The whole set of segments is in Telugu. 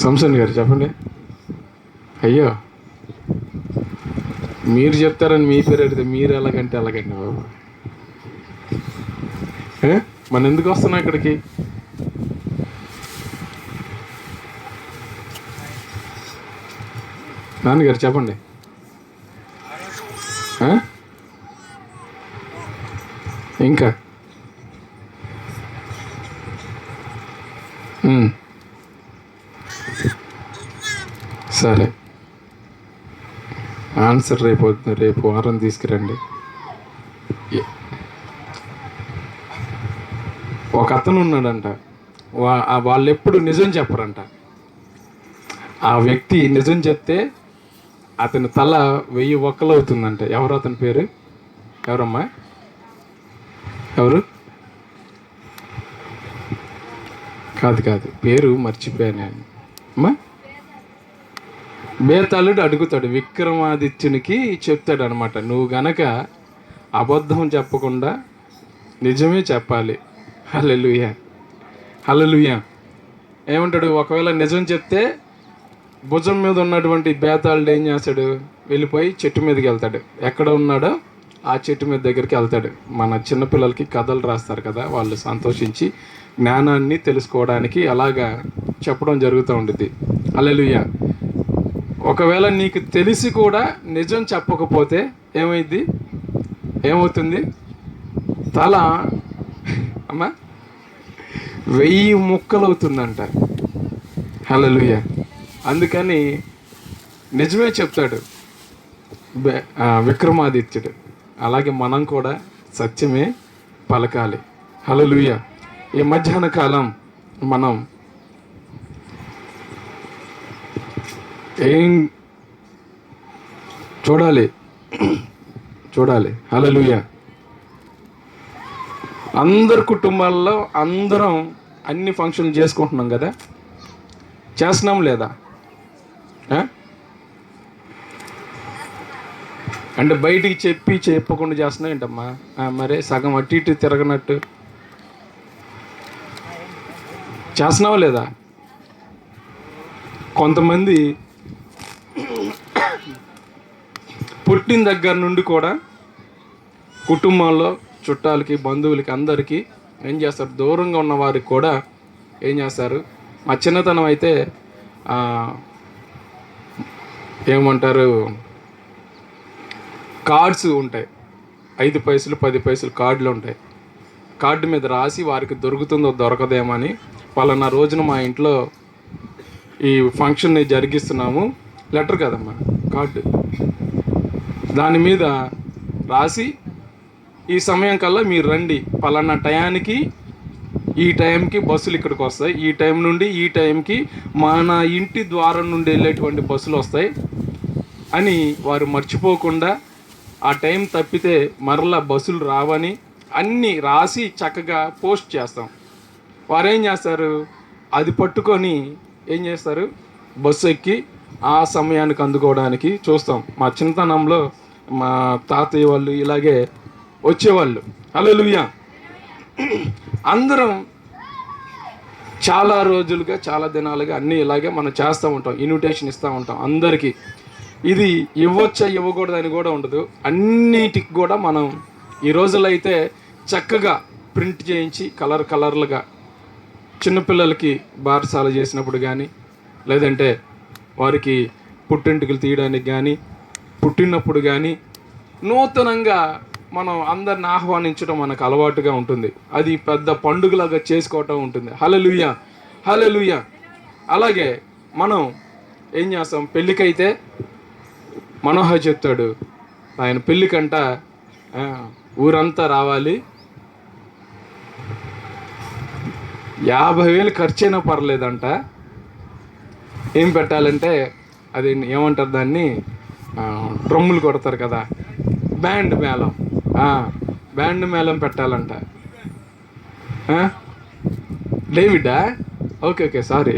సంసన్ గారు చెప్పండి. అయ్యో, మీరు చెప్తారని మీ పేరు అడిగితే మీరు ఎలాగంటే అలాగండి బాబు. మనం ఎందుకు వస్తున్నాం ఇక్కడికి? నాన్నగారు చెప్పండి. ఇంకా సరే, ఆన్సర్ రేపు వారం తీసుకురండి. ఒక అతను ఉన్నాడంట, వాళ్ళు ఎప్పుడు నిజం చెప్పరంట. ఆ వ్యక్తి నిజం చెప్తే అతని తల 1000 ఒక్కలు అవుతుందంట. ఎవరు అతని పేరు? ఎవరమ్మా? ఎవరు? కాదు, పేరు మర్చిపోయాను అమ్మా. బేతాళుడు అడుగుతాడు, విక్రమాదిత్యునికి చెప్తాడు అనమాట, నువ్వు గనక అబద్ధం చెప్పకుండా నిజమే చెప్పాలి. హల్లెలూయా, హల్లెలూయా. ఏమంటాడు? ఒకవేళ నిజం చెప్తే భుజం మీద ఉన్నటువంటి బేతాళుడు ఏం చేస్తాడు? వెళ్ళిపోయి చెట్టు మీదకి వెళ్తాడు. ఎక్కడ ఉన్నాడో ఆ చెట్టు మీద దగ్గరికి వెళ్తాడు. మన చిన్నపిల్లలకి కథలు రాస్తారు కదా, వాళ్ళు సంతోషించి జ్ఞానాన్ని తెలుసుకోవడానికి అలాగా చెప్పడం జరుగుతూ ఉంటుంది. హల్లెలూయా. ఒకవేళ నీకు తెలిసి కూడా నిజం చెప్పకపోతే ఏమవుతుంది? తల అమ్మా 1000 ముక్కలు అవుతుందంట. హల్లెలూయా. అందుకని నిజమే చెప్తాడు విక్రమాదిత్యుడు. అలాగే మనం కూడా సత్యమే పలకాలి. హల్లెలూయా. ఈ మధ్యాహ్న కాలం మనం ఏం చూడాలి? హల్లెలూయా. అందరి కుటుంబాల్లో అందరం అన్ని ఫంక్షన్లు చేసుకుంటున్నాం కదా, చేస్తున్నాం లేదా? అంటే బయటికి చెప్పకుండా చేస్తున్నాం ఏంటమ్మా? మరే సగం అటు ఇటు తిరగనట్టు చేస్తున్నావా లేదా? కొంతమంది పుట్టిన దగ్గర నుండి కూడా కుటుంబంలో చుట్టాలకి, బంధువులకి, అందరికీ ఏం చేస్తారు? దూరంగా ఉన్న వారికి కూడా ఏం చేస్తారు? మా చిన్నతనం అయితే ఏమంటారు, కార్డ్స్ ఉంటాయి, 5 పైసలు 10 పైసలు కార్డులు ఉంటాయి. కార్డు మీద రాసి వారికి దొరుకుతుందో దొరకదేమని, పలానా రోజున మా ఇంట్లో ఈ ఫంక్షన్ని జరిగిస్తున్నాము, లెటర్ కదమ్మా కార్డు, దాని మీద రాసి ఈ సమయం కల్లా మీరు రండి, పలానా టయానికి ఈ టైంకి బస్సులు ఇక్కడికి వస్తాయి, ఈ టైం నుండి ఈ టైంకి మన ఇంటి ద్వారం నుండి వెళ్ళేటువంటి బస్సులు వస్తాయి అని వారు మర్చిపోకుండా, ఆ టైం తప్పితే మరలా బస్సులు రావని అన్నీ రాసి చక్కగా పోస్ట్ చేస్తాం. వారు ఏం చేస్తారు? అది పట్టుకొని ఏం చేస్తారు? బస్సు ఎక్కి ఆ సమయానికి అందుకోవడానికి చూస్తాం. మా చిన్నతనంలో మా తాతయ్య వాళ్ళు ఇలాగే వచ్చేవాళ్ళు. హల్లెలూయా. అందరం చాలా రోజులుగా, చాలా దినాలుగా అన్నీ ఇలాగే మనం చేస్తూ ఉంటాం, ఇన్విటేషన్ ఇస్తూ ఉంటాం అందరికీ. ఇది ఇవ్వచ్చా ఇవ్వకూడదని కూడా ఉండదు, అన్నిటికి కూడా మనం ఈ రోజుల్లో అయితే చక్కగా ప్రింట్ చేయించి కలర్లుగా చిన్నపిల్లలకి బారసాల చేసినప్పుడు కానీ, లేదంటే వారికి పుట్టింటికలు తీయడానికి కానీ, పుట్టినప్పుడు కానీ నూతనంగా మనం అందరిని ఆహ్వానించడం మనకు అలవాటుగా ఉంటుంది. అది పెద్ద పండుగలాగా చేసుకోవటం ఉంటుంది. హల్లెలూయా, హల్లెలూయా. అలాగే మనం ఏం చేస్తాం? పెళ్ళికైతే మనోహర్ చెప్తాడు, ఆయన పెళ్ళికంట ఊరంతా రావాలి, 50,000 ఖర్చైనా పర్లేదంట. ఏం పెట్టాలంటే అది ఏమంటారు దాన్ని, డ్రమ్ములు కొడతారు కదా, బ్యాండ్ మేళం పెట్టాలంట. డేవిడా? ఓకే సారీ,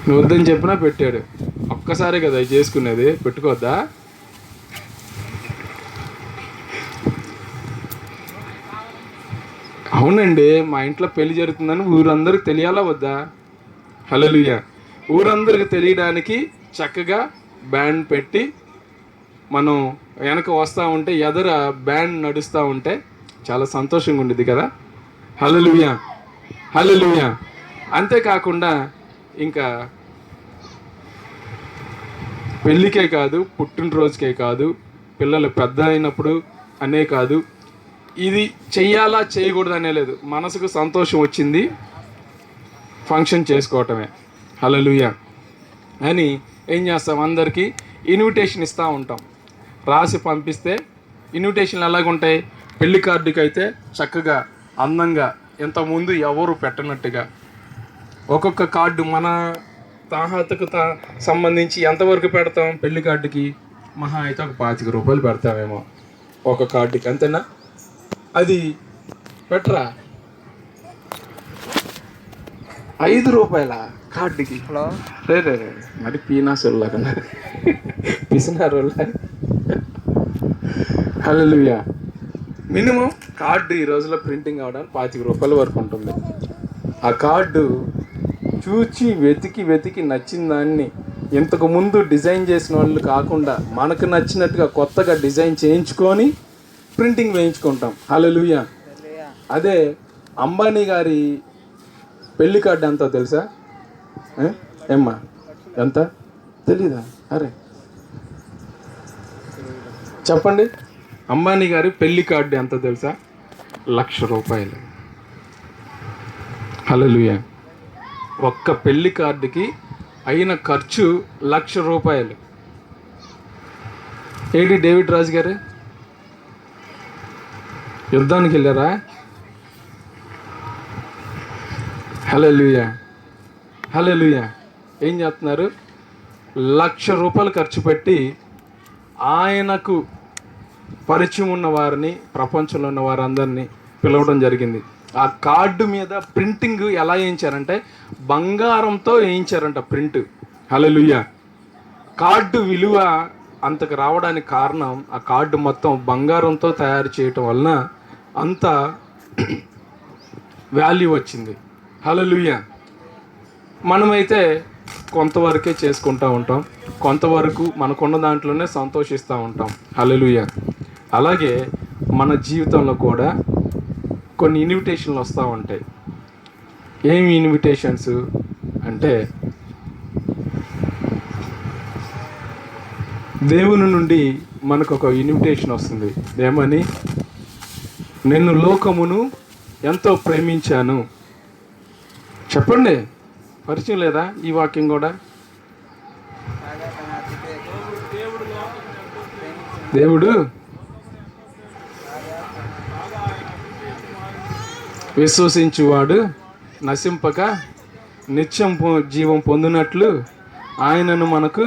నువ్వు వద్దని చెప్పినా పెట్టాడు. ఒక్కసారి కదా చేసుకునేది, పెట్టుకోవద్దా? అవునండి, మా ఇంట్లో పెళ్లి జరుగుతుందని ఊరందరికి తెలియాలా వద్దా? హల్లెలూయా. ఊరందరికి తెలియడానికి చక్కగా బ్యాండ్ పెట్టి మనం వెనక వస్తూ ఉంటే ఎదర బ్యాండ్ నడుస్తూ ఉంటే చాలా సంతోషంగా ఉండేది కదా. హల్లెలూయా, హల్లెలూయా. అంతేకాకుండా ఇంకా పెళ్ళికే కాదు, పుట్టినరోజుకే కాదు, పిల్లలు పెద్ద అయినప్పుడు అనే కాదు, ఇది చెయ్యాలా చేయకూడదు అనే లేదు, మనసుకు సంతోషం వచ్చింది ఫంక్షన్ చేసుకోవటమే. హల్లెలూయా. అని ఏం చేస్తాం, అందరికీ ఇన్విటేషన్ ఇస్తూ ఉంటాం. రాసి పంపిస్తే ఇన్విటేషన్లు ఎలాగుంటాయి, పెళ్లి కార్డుకి అయితే చక్కగా అందంగా ఇంతకుముందు ఎవరు పెట్టనట్టుగా ఒక్కొక్క కార్డు మన తాహతకు సంబంధించి ఎంతవరకు పెడతాం పెళ్లి కార్డుకి? మహా అయితే ఒక 25 రూపాయలు పెడతామేమో ఒక కార్డుకి, అంతేనా? అది పెట్టరా 5 రూపాయల కార్డుకి? రే రే రే మరి పీనాసోళ్ళగా పిసినారోళ్ళ. హల్లెలూయా. మినిమం కార్డు ఈ రోజులో ప్రింటింగ్ అవడానికి 25 రూపాయల వరకు ఉంటుంది. ఆ కార్డు చూచి వెతికి నచ్చిన దాన్ని ఇంతకు ముందు డిజైన్ చేసిన వాళ్ళు కాకుండా మనకు నచ్చినట్టుగా కొత్తగా డిజైన్ చేయించుకొని ప్రింటింగ్ వేయించుకుంటాం. హల్లెలూయా. అదే అంబానీ గారి పెళ్లి కార్డు ఎంతో తెలుసా? ఏమ్మా ఎంత తెలీదా? అరే చెప్పండి, అంబానీ గారి పెళ్లి కార్డు ఎంతో తెలుసా? 1,00,000 రూపాయలు. హల్లెలూయా. ఒక్క పెళ్లి కార్డుకి అయిన ఖర్చు 1,00,000 రూపాయలు. ఏడి డేవిడ్ రాజు గారు యుద్ధానికి వెళ్ళారా? హల్లెలూయా, హల్లెలూయా. ఏం చేస్తున్నారు? 1,00,000 రూపాయలు ఖర్చు పెట్టి ఆయనకు పరిచయం ఉన్న వారిని, ప్రపంచంలో ఉన్న వారందరినీ పిలవడం జరిగింది. ఆ కార్డు మీద ప్రింటింగ్ ఎలా వేయించారంటే బంగారంతో వేయించారంట ప్రింట్. హల్లెలూయా. కార్డు విలువ అంతకు రావడానికి కారణం ఆ కార్డు మొత్తం బంగారంతో తయారు చేయటం వలన అంత వాల్యూ వచ్చింది. హల్లెలూయా. మనమైతే కొంతవరకే చేసుకుంటూ ఉంటాం, కొంతవరకు మనకున్న దాంట్లోనే సంతోషిస్తూ ఉంటాం. హల్లెలూయా. అలాగే మన జీవితంలో కూడా కొన్ని ఇన్విటేషన్లు వస్తూ ఉంటాయి. ఏమి ఇన్విటేషన్స్ అంటే దేవుని నుండి మనకు ఒక ఇన్విటేషన్ వస్తుంది. ఏమని? నేను లోకమును ఎంతో ప్రేమించాను. చెప్పండి, పరిచయం లేదా ఈ వాక్యం కూడా? దేవుడు విశ్వసించువాడు నశింపక నిత్యం జీవం పొందినట్లు ఆయనను మనకు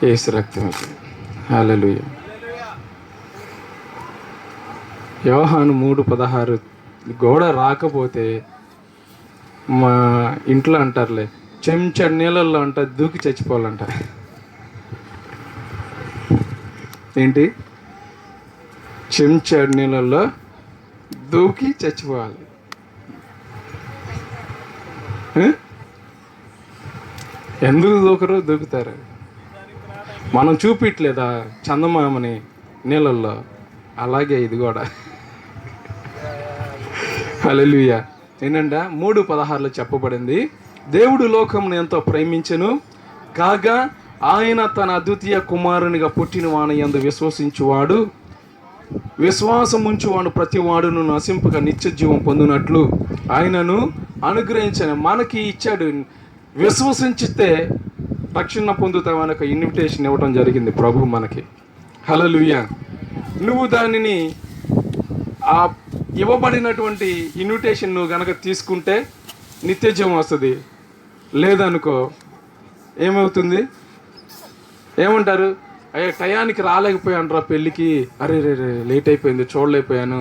యేసు రక్తం ఇచ్చింది. హల్లెలూయా. యోహాను 3:16 గోడ రాకపోతే మా ఇంట్లో అంటారులే, చెంచా నీళ్ళల్లో అంట దూకి చచ్చిపోవాలంట. ఏంటి? చెంచా నీళ్ళల్లో దూకి చచ్చిపోవాలి. ఎందుకు దూకుతారు? మనం చూపించలేదా చందమామని నీళ్ళల్లో? అలాగే ఇది కూడా. హల్లెలూయా. ఏంటంటే 3:16 చెప్పబడింది, దేవుడు లోకమును ఎంతో ప్రేమించెను కాగా ఆయన తన అద్వితీయ కుమారునిగా పుట్టిన వాని యందు విశ్వసించువాడు, విశ్వాసముంచువాడు ప్రతి వాడును నశింపక నిత్య జీవం పొందినట్లు ఆయనను అనుగ్రహించను. మనకి ఇచ్చాడు. విశ్వసించితే రక్షణ పొందుతామని ఒక ఇన్విటేషన్ ఇవ్వడం జరిగింది ప్రభు మనకి. హల్లెలూయా. నువ్వు దానిని ఆ ఇవ్వబడినటువంటి ఇన్విటేషన్ నువ్వు కనుక తీసుకుంటే నిత్య జీవం వస్తుంది. లేదనుకో ఏమవుతుంది? ఏమంటారు? అయ్యా టయానికి రాలేకపోయాను రా పెళ్ళికి, అరే రే రే లేట్ అయిపోయింది, చూడలేకపోయాను,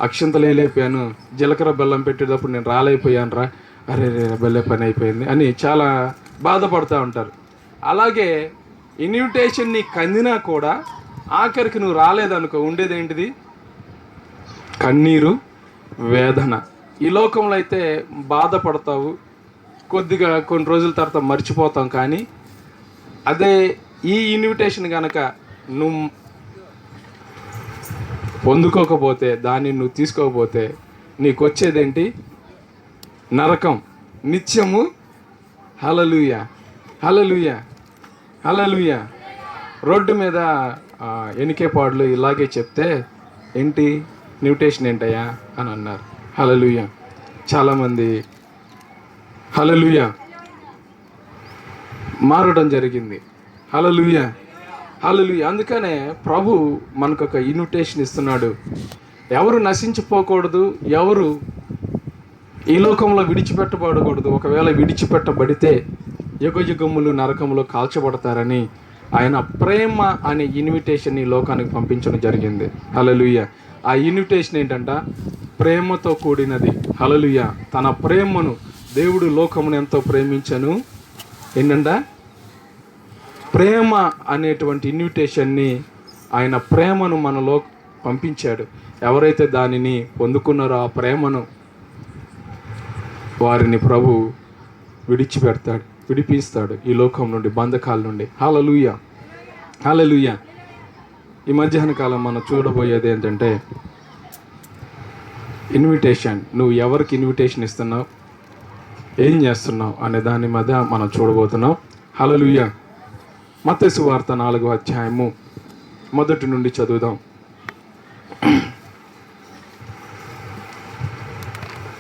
అక్షంతలు వేయలేకపోయాను, జీలకర్ర బెల్లం పెట్టేటప్పుడు నేను రాలేకపోయాను రా, అరే రే బెల్లే పని అయిపోయింది అని చాలా బాధపడుతూ ఉంటారు. అలాగే ఇన్విటేషన్ నీకు అందినా కూడా ఆఖరికి నువ్వు రాలేదనుకో ఉండేది ఏంటిది? కన్నీరు, వేదన. ఈ లోకంలో అయితే బాధపడతావు, కొద్దిగా కొన్ని రోజుల తర్వాత మర్చిపోతాం. కానీ అదే ఈ ఇన్విటేషన్ కనుక నువ్వు పొందుకోకపోతే, దాన్ని నువ్వు తీసుకోకపోతే నీకు వచ్చేదేంటి? నరకం, నిత్యము. హల్లెలూయా, హల్లెలూయా, హల్లెలూయా. రోడ్డు మీద ఎనికేపాడులు ఇలాగే చెప్తే, ఏంటి ఇన్విటేషన్ ఏంటయ్యా అని అన్నారు. హల్లెలూయా. చాలామంది హల్లెలూయా మారడం జరిగింది. హల్లెలూయా, హల్లెలూయా. అందుకనే ప్రభు మనకు ఒక ఇన్విటేషన్ ఇస్తున్నాడు. ఎవరు నశించిపోకూడదు, ఎవరు ఈ లోకంలో విడిచిపెట్టబడకూడదు. ఒకవేళ విడిచిపెట్టబడితే యుగయుగములు నరకములో కాల్చబడతారని ఆయన ప్రేమ అనే ఇన్విటేషన్ ఈ లోకానికి పంపించడం జరిగింది. హల్లెలూయా. ఆ ఇన్విటేషన్ ఏంటంట? ప్రేమతో కూడినది. హల్లెలూయా. తన ప్రేమను, దేవుడు లోకమును ఎంతో ప్రేమించను. ఏంటంట? ప్రేమ అనేటువంటి ఇన్విటేషన్ని, ఆయన ప్రేమను మనలో పంపించాడు. ఎవరైతే దానిని పొందుకున్నారో ఆ ప్రేమను, వారిని ప్రభు విడిచిపెడతాడు, విడిపిస్తాడు ఈ లోకం నుండి, బంధకాల నుండి. హల్లెలూయా, హల్లెలూయా. ఈ మధ్యాహ్న కాలం మనం చూడబోయేది ఏంటంటే ఇన్విటేషన్. నువ్వు ఎవరికి ఇన్విటేషన్ ఇస్తున్నావు, ఏం చేస్తున్నావు అనే దాని మధ్య మనం చూడబోతున్నాం. హల్లెలూయా. మత్తయి సువార్త 4వ అధ్యాయము 1 నుండి చదువుదాం.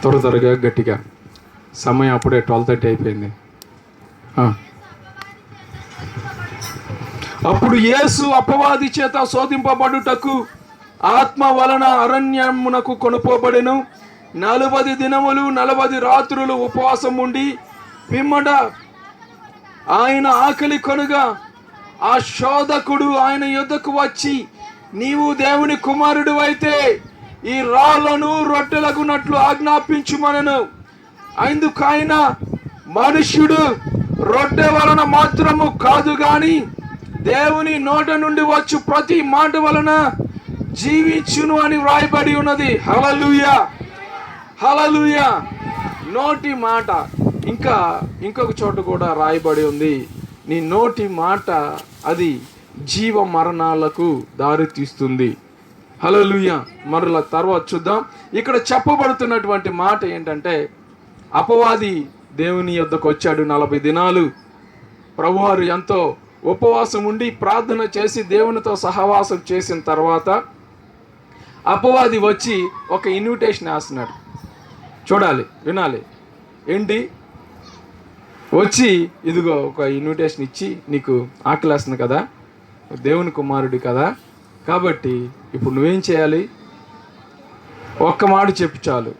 త్వరగా గట్టిగా. సమయం అప్పుడే 12:30 అయిపోయింది. అప్పుడు యేసు అపవాది చేత శోధింపబడుటకు ఆత్మ వలన అరణ్యమునకు కొనుపోబడెను. 40 దినములు 40 రాత్రులు ఉపవాసం ఉండి పిమ్మట ఆయన ఆకలి కొనుగా ఆ శోధకుడు ఆయన యొద్దకు వచ్చి, నీవు దేవుని కుమారుడు అయితే ఈ రాళ్లను రొట్టెలగునట్లు ఆజ్ఞాపించుమనెను. అందుకైన మనుష్యుడు రొట్టె వలన మాత్రము కాదు గాని దేవుని నోట నుండి వచ్చు ప్రతి మాట వలన జీవించును అని వ్రాయబడి ఉన్నది. హల్లెలూయా, హల్లెలూయా. నోటి మాట. ఇంకొక చోట కూడా రాయబడి ఉంది, నీ నోటి మాట అది జీవ మరణాలకు దారి తీస్తుంది. హల్లెలూయా. మరలా తర్వాత చూద్దాం. ఇక్కడ చెప్పబడుతున్నటువంటి మాట ఏంటంటే, అపవాది దేవుని యొద్దకు వచ్చాడు. 40 దినాలు ప్రభువారు ఎంతో ఉపవాసం ఉండి ప్రార్థన చేసి దేవునితో సహవాసం చేసిన తర్వాత అపవాది వచ్చి ఒక ఇన్విటేషన్ వేస్తున్నాడు. చూడాలి, వినాలి. ఏంటి? వచ్చి ఇదిగో ఒక ఇన్విటేషన్ ఇచ్చి, నీకు ఆకలేస్తుంది కదా, దేవుని కుమారుడు కదా, కాబట్టి ఇప్పుడు నువ్వేం చేయాలి? ఒక్క మాట చెప్పు చాలు.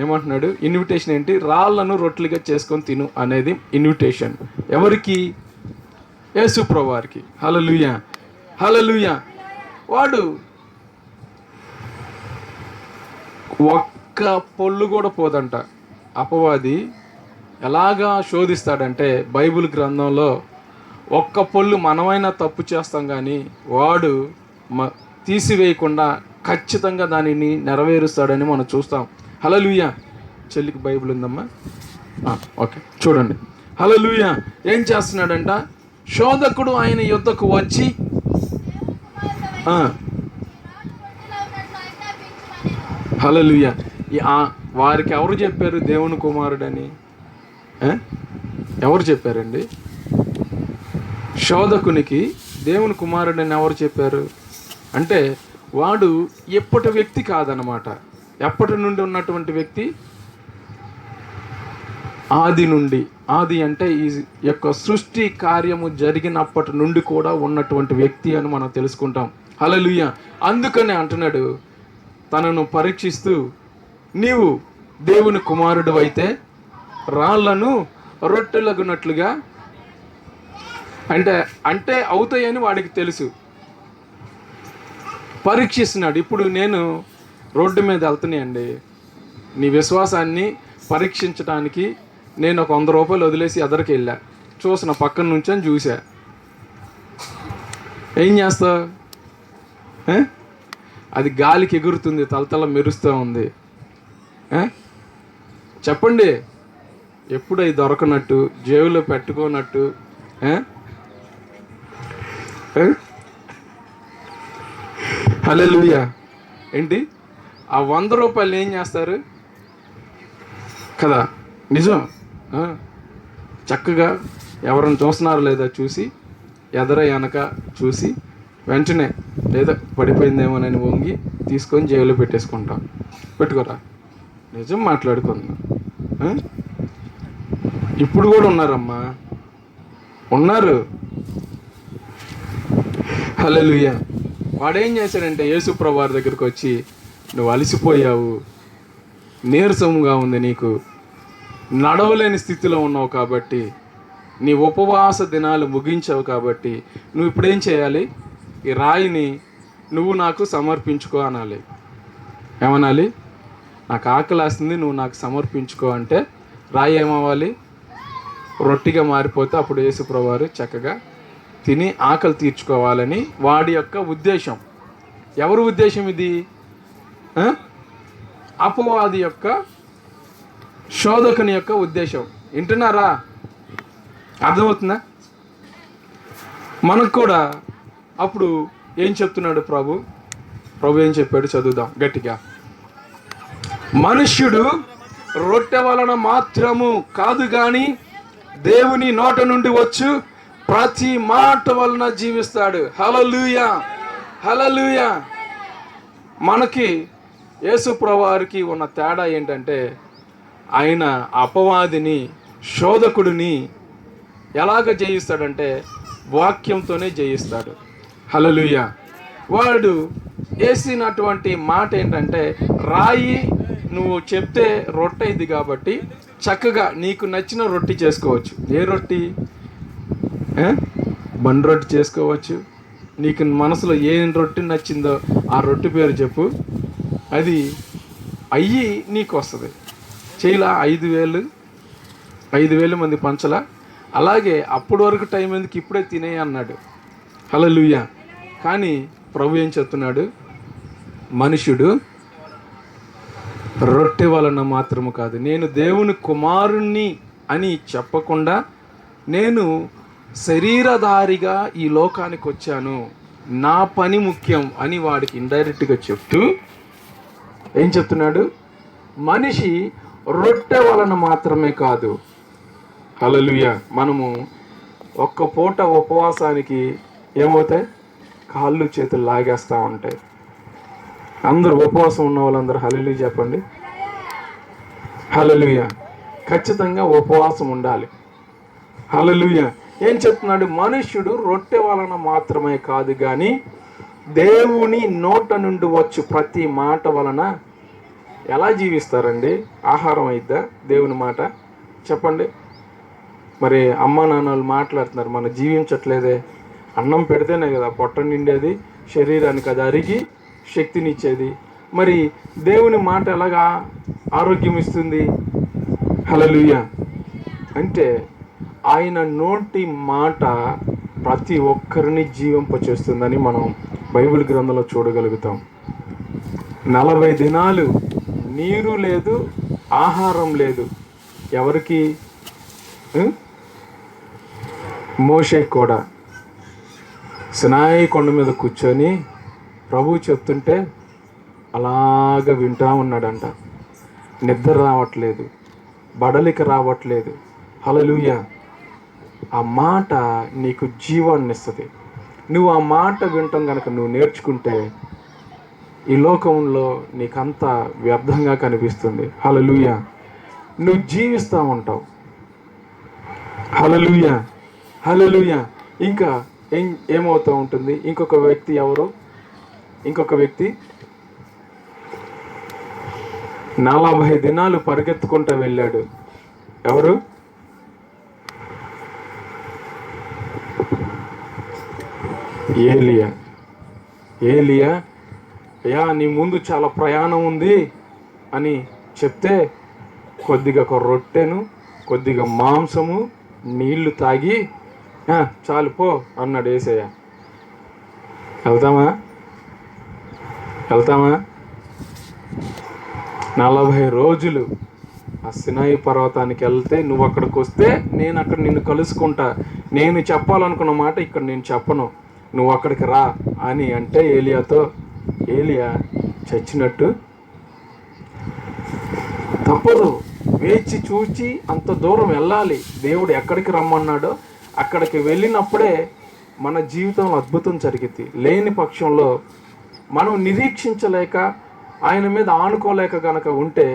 ఏమంటున్నాడు? ఇన్విటేషన్ ఏంటి? రాళ్లను రొట్టెలుగా చేసుకొని తిను అనేది ఇన్విటేషన్. ఎవరికి? యేసు ప్రభువారికి. హల్లెలూయా, హల్లెలూయా. వాడు ఒక్క పొల్లు కూడా పోదంట. అపవాది ఎలాగా శోధిస్తాడంటే, బైబిల్ గ్రంథంలో ఒక్క పొల్లు మనమైనా తప్పు చేస్తాం కానీ వాడు తీసివేయకుండా ఖచ్చితంగా దానిని నెరవేరుస్తాడని మనం చూస్తాం. హల్లెలూయా. చెల్లికి బైబిల్ ఉందమ్మా? ఓకే, చూడండి. హల్లెలూయా. ఏం చేస్తున్నాడంట? శోధకుడు ఆయన యుద్ధకు వచ్చి హల్లెలూయా. వారికి ఎవరు చెప్పారు దేవుని కుమారుడని? ఎవరు చెప్పారండి? శోధకునికి దేవుని కుమారుడని ఎవరు చెప్పారు? అంటే వాడు ఎప్పటి వ్యక్తి కాదనమాట. ఎప్పటి నుండి ఉన్నటువంటి వ్యక్తి? ఆది నుండి. ఆది అంటే ఈ యొక్క సృష్టి కార్యము జరిగినప్పటి నుండి కూడా ఉన్నటువంటి వ్యక్తి అని మనం తెలుసుకుంటాం. హల్లెలూయా. అందుకనే అంటున్నాడు, తనను పరీక్షిస్తూ, నీవు దేవుని కుమారుడు అయితే రాళ్లను రొట్టెలగునట్లుగా అంటే అవుతాయని వాడికి తెలుసు. పరీక్షిస్తున్నాడు. ఇప్పుడు నేను రోడ్డు మీద వెళ్తున్నాయండి, నీ విశ్వాసాన్ని పరీక్షించడానికి నేను ఒక 100 రూపాయలు వదిలేసి ఎదరికి వెళ్ళా. చూసిన పక్కన నుంచని చూసా. ఏం చేస్తావు? అది గాలికి ఎగురుతుంది, తలతల మెరుస్తూ ఉంది. చెప్పండి. ఎప్పుడు అవి దొరకనట్టు, జేబులో పెట్టుకోనట్టు, హల్లెలూయా. ఏంటి ఆ 100 రూపాయలు ఏం చేస్తారు కదా? నిజం. చక్కగా ఎవరైనా చూస్తున్నారో లేదా చూసి, ఎదర వెనక చూసి, వెంటనే లేదా పడిపోయిందేమోనని వంగి తీసుకొని జేబులో పెట్టేసుకుంటాం. పెట్టుకోరా, నిజం మాట్లాడుకుందాం. ఇప్పుడు కూడా ఉన్నారమ్మా, ఉన్నారు. హల్లెలూయా. వాడేం చేశాడంటే యేసుప్రభు వారి దగ్గరికి వచ్చి, నువ్వు అలసిపోయావు, నీరసంగా ఉంది, నీకు నడవలేని స్థితిలో ఉన్నావు కాబట్టి, నీ ఉపవాస దినాలు ముగించావు కాబట్టి నువ్వు ఇప్పుడేం చేయాలి? ఈ రాయిని నువ్వు నాకు సమర్పించుకో అనాలి. ఏమనాలి? నాకు ఆకలేస్తుంది, నువ్వు నాకు సమర్పించుకో అంటే రాయి ఏమవ్వాలి? రొట్టిగా మారిపోతే అప్పుడు యేసుప్రభు వారు చక్కగా తిని ఆకలి తీర్చుకోవాలని వాడి యొక్క ఉద్దేశం. ఎవరి ఉద్దేశం ఇది? అపవాది యొక్క, శోధకుని యొక్క ఉద్దేశం. వింటున్నారా? అర్థమవుతుందా? మనకు కూడా అప్పుడు ఏం చెప్తున్నాడు ప్రభు? ఏం చెప్పాడు? చదువుదాం గట్టిగా. మనుష్యుడు రొట్టె వలన మాత్రము కాదు కానీ దేవుని నోట నుండి వచ్చు ప్రతి మాట వలన జీవిస్తాడు. హల్లెలూయా, హల్లెలూయా. మనకి యేసుప్రభు వారికి ఉన్న తేడా ఏంటంటే, ఆయన అపవాదిని, శోధకుడిని ఎలాగ జయిస్తాడంటే వాక్యంతోనే జయిస్తాడు. హల్లెలూయా. వాడు వేసినటువంటి మాట ఏంటంటే, రాయి నువ్వు చెప్తే రొట్టె ఇది కాబట్టి చక్కగా నీకు నచ్చిన రొట్టి చేసుకోవచ్చు. ఏ రొట్టి? బండి రొట్టి చేసుకోవచ్చు. నీకు మనసులో ఏ రొట్టి నచ్చిందో ఆ రొట్టి పేరు చెప్పు, అది అయ్యి నీకు వస్తుంది. చేయలా 5,000 మంది పంచలా? అలాగే అప్పటి వరకు టైం ఎందుకు, ఇప్పుడే తినే అన్నాడు. హల్లెలూయా. కానీ ప్రభు ఏం చెప్తున్నాడు? మనుషుడు రొట్టె వలన మాత్రము కాదు, నేను దేవుని కుమారుణ్ణి అని చెప్పకుండా నేను శరీరధారిగా ఈ లోకానికి వచ్చాను, నా పని ముఖ్యం అని వాడికి ఇండైరెక్ట్గా చెప్తూ ఏం చెప్తున్నాడు? మనిషి రొట్టె వలన మాత్రమే కాదు. హల్లెలూయా. మనము ఒక్క పూట ఉపవాసానికి ఏమవుతాయి? కాళ్ళు చేతులు లాగేస్తూ ఉంటాయి. అందరూ ఉపవాసం ఉన్న వాళ్ళందరూ హల్లెలూయా చెప్పండి. హల్లెలూయా. ఖచ్చితంగా ఉపవాసం ఉండాలి. హల్లెలూయా. ఏం చెప్తున్నాడు? మనుష్యుడు రొట్టె వలన మాత్రమే కాదు కానీ దేవుని నోట నుండి వచ్చు ప్రతి మాట వలన. ఎలా జీవిస్తారండి? ఆహారం అయిద్దా దేవుని మాట? చెప్పండి. మరి అమ్మ నాన్నలు మాట్లాడుతున్నారు, మనం జీవించట్లేదే. అన్నం పెడితేనే కదా పొట్ట నిండేది, శరీరానికి అది అరిగి శక్తినిచ్చేది. మరి దేవుని మాట ఎలాగా ఆరోగ్యం ఇస్తుంది? హల్లెలూయా. అంటే ఆయన నోటి మాట ప్రతి ఒక్కరిని జీవింపచేస్తుందని మనం బైబిల్ గ్రంథంలో చూడగలుగుతాం. 40 దినాలు నీరు లేదు, ఆహారం లేదు. ఎవరికి? మోషే కూడా సినాయి కొండ మీద కూర్చొని ప్రభు చెప్తుంటే అలాగ వింటా ఉన్నాడంట. నిద్ర రావట్లేదు, బడలిక రావట్లేదు. హల్లెలూయా. ఆ మాట నీకు జీవాన్ని ఇస్తుంది. నువ్వు ఆ మాట వింటాం కనుక నువ్వు నేర్చుకుంటే ఈ లోకంలో నీకంతా వ్యర్థంగా కనిపిస్తుంది. హల్లెలూయా. నువ్వు జీవిస్తూ ఉంటావు. హల్లెలూయా, హల్లెలూయా. ఇంకా ఏమవుతూ ఉంటుంది? ఇంకొక వ్యక్తి ఎవరు? ఇంకొక వ్యక్తి 40 దినాలు పరిగెత్తుకుంటూ వెళ్ళాడు. ఎవరు? ఏలియా. ఏలియా, అయ్యా నీ ముందు చాలా ప్రయాణం ఉంది అని చెప్తే కొద్దిగా ఒక రొట్టెను, కొద్దిగా మాంసము, నీళ్లు తాగి చాలు పో అన్నాడు యేసయ్య. వెళ్తామా? 40 రోజులు ఆ సినాయి పర్వతానికి వెళ్తే నువ్వు అక్కడికి వస్తే నేను అక్కడ నిన్ను కలుసుకుంటా, నేను చెప్పాలనుకున్న మాట ఇక్కడ నేను చెప్పను, నువ్వు అక్కడికి రా అని అంటే ఏలియాతో, ఏలియా చచ్చినట్టు తప్పదు, వేచి చూచి అంత దూరం వెళ్ళాలి. దేవుడు ఎక్కడికి రమ్మన్నాడో అక్కడికి వెళ్ళినప్పుడే మన జీవితంలో అద్భుతం జరిగింది. లేని పక్షంలో మనం నిరీక్షించలేక ఆయన మీద ఆనుకోలేక గనక ఉంటే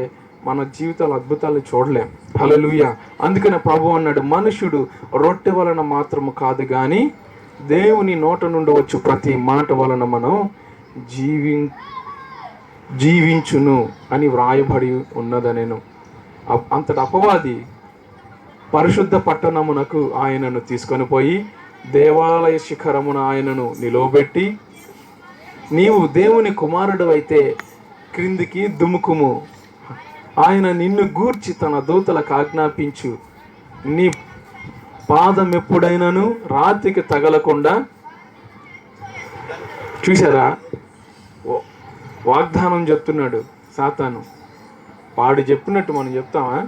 మన జీవితంలో అద్భుతాలు చూడలేం. హల్లెలూయా. అందుకనే ప్రభు అన్నాడు, మనుషుడు రొట్టె వలన మాత్రము కాదు కానీ దేవుని నోట నుండి వచ్చు ప్రతి మాట వలన మనం జీవించును అని వ్రాయబడి ఉన్నదనేను. అంతటి అపవాది పరిశుద్ధ పట్టణమునకు ఆయనను తీసుకొని పోయి దేవాలయ శిఖరమున ఆయనను నిలవబెట్టి, నీవు దేవుని కుమారుడు అయితే క్రిందికి దుముకుము, ఆయన నిన్ను గూర్చి తన దూతలకు ఆజ్ఞాపించు, నీ పాదం ఎప్పుడైనాను రాతికి తగలకుండా. చూసారా, వాగ్దానం చెప్తున్నాడు సాతాను. వాడు చెప్పినట్టు మనం చెప్తామా?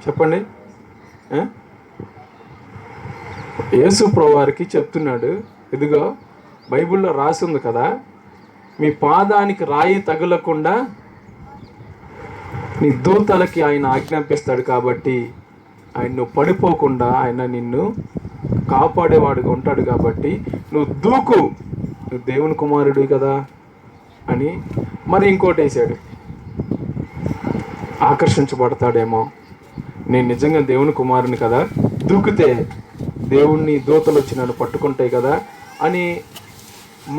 చెప్పండి. యేసు ప్రభువారికి చెప్తున్నాడు, ఇదిగో బైబిల్లో రాసి ఉంది కదా, మీ పాదానికి రాయి తగలకుండా నీ దూతలకి ఆయన ఆజ్ఞాపిస్తాడు కాబట్టి ఆయన నువ్వు పడిపోకుండా ఆయన నిన్ను కాపాడేవాడుగా ఉంటాడు కాబట్టి నువ్వు దూకు, నువ్వు దేవుని కుమారుడు కదా అని. మరి ఇంకోటి వేసాడు, ఆకర్షించబడతాడేమో, నేను నిజంగా దేవుని కుమారుని కదా, దూకితే దేవుణ్ణి దూతలు వచ్చి నన్ను పట్టుకుంటాయి కదా అని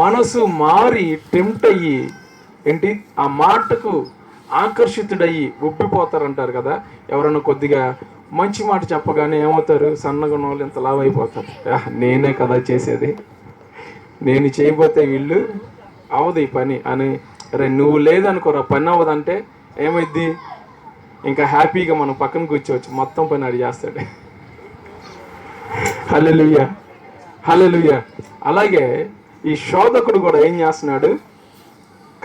మనసు మారి టెంప్ట్ అయ్యి, ఏంటి ఆ మాటకు ఆకర్షితుడయ్యి ఉబ్బిపోతారంటారు కదా. ఎవరన్నా కొద్దిగా మంచి మాట చెప్పగానే ఏమవుతారు, సన్నగా వాళ్ళు ఇంత లావు అయిపోతారు. నేనే కదా చేసేది, నేను చేయబోతే వీళ్ళు అవదు ఈ పని అని. అరే నువ్వు లేదనుకోరా పని అవ్వదంటే ఏమైద్ది, ఇంకా హ్యాపీగా మనం పక్కన కూర్చోవచ్చు, మొత్తం పని అడి చేస్తాడు. హల్లెలూయా, హల్లెలూయా. అలాగే ఈ శోధకుడు కూడా ఏం చేస్తున్నాడు,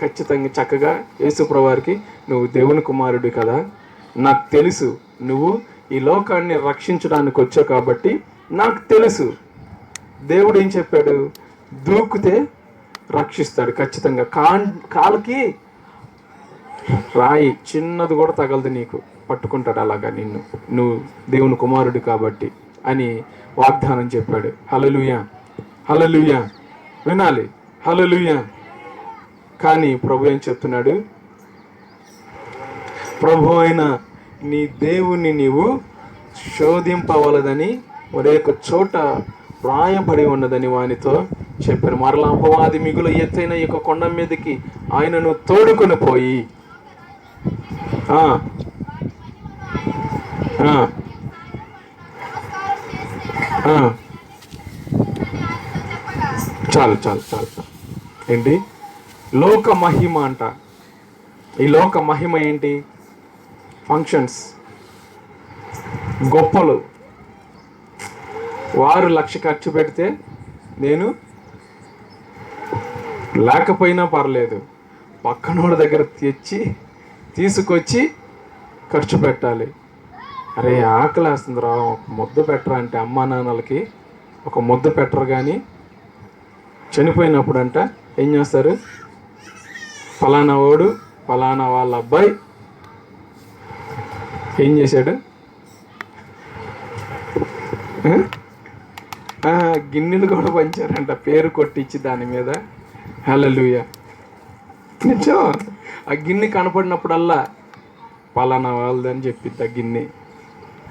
ఖచ్చితంగా చక్కగా యేసుప్రభువారికి, నువ్వు దేవుని కుమారుడు కదా, నాకు తెలుసు నువ్వు ఈ లోకాన్ని రక్షించడానికి వచ్చావు కాబట్టి నాకు తెలుసు. దేవుడు ఏం చెప్పాడు, దూకితే రక్షిస్తాడు ఖచ్చితంగా, కాలుకి రాయి చిన్నది కూడా తగలదు నీకు, పట్టుకుంటాడు అలాగా నిన్ను, నువ్వు దేవుని కుమారుడు కాబట్టి అని వాగ్దానం చెప్పాడు. హల్లెలూయా, హల్లెలూయా. వినాలి, హల్లెలూయా. కానీ ప్రభు ఏం చెప్తున్నాడు, ప్రభు అయిన నీ దేవుణ్ణి నీవు శోధింపవలదని ఒరే ఒక చోట వ్రాయబడి ఉన్నదని వానితో చెప్పారు. మరలా అపవాది మిగులు ఎత్తైన ఈ కొండ మీదకి ఆయనను తోడుకొని పోయి చాలు చాలు చాలు ఏంటి లోక మహిమ అంట. ఈ లోక మహిమ ఏంటి, ఫంక్షన్స్, గొప్పలు. వారు 1,00,000 ఖర్చు పెడితే నేను లేకపోయినా పర్లేదు, పక్కనోడి దగ్గర తీసుకొచ్చి ఖర్చు పెట్టాలి. అరే ఆకలి వేస్తుంది రా, ఒక ముద్ద పెట్టరా అంటే అమ్మా నాన్నలకి ఒక ముద్ద పెట్టరు. కానీ చనిపోయినప్పుడు అంట ఏం చేస్తారు, ఫలానా వాడు ఫలానా వాళ్ళ అబ్బాయి ఏం చేశాడు, గిన్నెలు కూడా పంచారంట పేరు కొట్టించి దాని మీద. హల్లెలూయా. నిజం, ఆ గిన్నె కనపడినప్పుడల్లా పలానా వాళ్ళదని చెప్పిద్ది ఆ గిన్నె.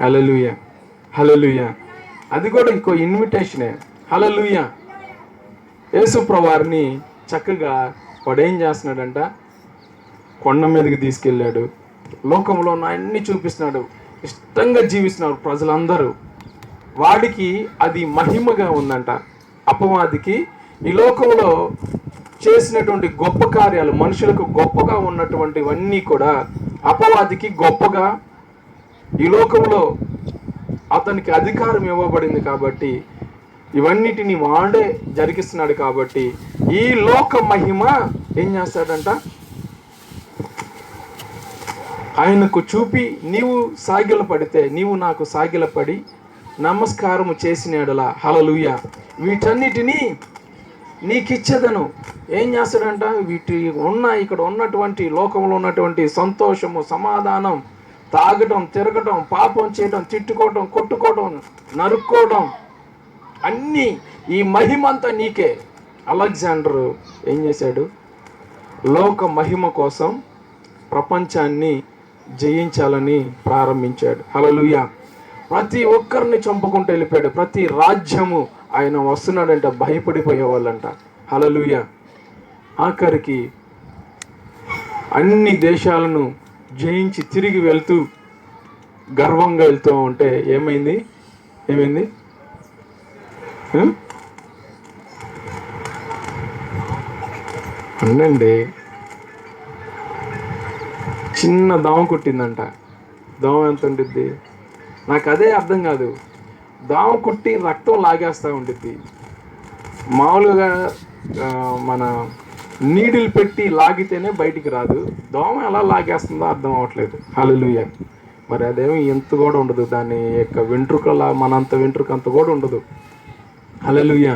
హల్లెలూయా, హల్లెలూయా. అది కూడా ఇంకో ఇన్విటేషనే. హల్లెలూయా. యేసు ప్రభువారిని చక్కగా వాడు ఏం చేస్తున్నాడంట, కొండ మీదకి తీసుకెళ్ళాడు, లోకంలో ఉన్న అన్ని చూపిస్తున్నాడు, ఇష్టంగా జీవిస్తున్నారు ప్రజలందరూ. వాడికి అది మహిమగా ఉందంట. అపవాదికి ఈ లోకంలో చేసినటువంటి గొప్ప కార్యాలు, మనుషులకు గొప్పగా ఉన్నటువంటివన్నీ కూడా అపవాదికి గొప్పగా, ఈ లోకంలో అతనికి అధికారం ఇవ్వబడింది కాబట్టి ఇవన్నిటిని వాడే జరిగిస్తున్నాడు. కాబట్టి ఈ లోక మహిమ ఏం చేస్తాడంట, ఆయనకు చూపి నీవు సాగిలపడితే, నీవు నాకు సాగిలపడి నమస్కారము చేసినాడులా, హల్లెలూయా, వీటన్నిటినీ నీకిచ్చేదను. ఏం చేస్తాడంట? ఇక్కడ ఉన్నటువంటి లోకంలో ఉన్నటువంటి సంతోషము, సమాధానం, తాగటం, తిరగటం, పాపం చేయడం, తిట్టుకోవడం, కొట్టుకోవడం, నరుక్కోవడం, అన్నీ ఈ మహిమంతా నీకే. అలెగ్జాండర్ ఏం చేశాడు? లోక మహిమ కోసం ప్రపంచాన్ని జయించాలని ప్రారంభించాడు. హల్లెలూయా. ప్రతి ఒక్కరిని చంపుకుంటూ వెళ్ళిపోయాడు. ప్రతి రాజ్యము ఆయన వస్తున్నాడంట భయపడిపోయేవాళ్ళంట. హల్లెలూయా. ఆఖరికి అన్ని దేశాలను జయించి తిరిగి వెళ్తూ గర్వంగా వెళ్తూ ఉంటే ఏమైంది? అనండి, చిన్న దోమ కుట్టిందంట. దోమ ఎంత ఉండిద్ది? నాకు అదే అర్థం కాదు. దోమ కుట్టి రక్తం లాగేస్తూ ఉండిద్ది. మామూలుగా మన నీడిల్ పెట్టి లాగితేనే బయటికి రాదు. దోమ ఎలా లాగేస్తుందో అర్థం అవ్వట్లేదు. హల్లెలూయా. మరి అదేమో ఎంత కూడా ఉండదు, దాని యొక్క వెంట్రుకలా మనంత వెంట్రుక అంత కూడా ఉండదు. హల్లెలూయా,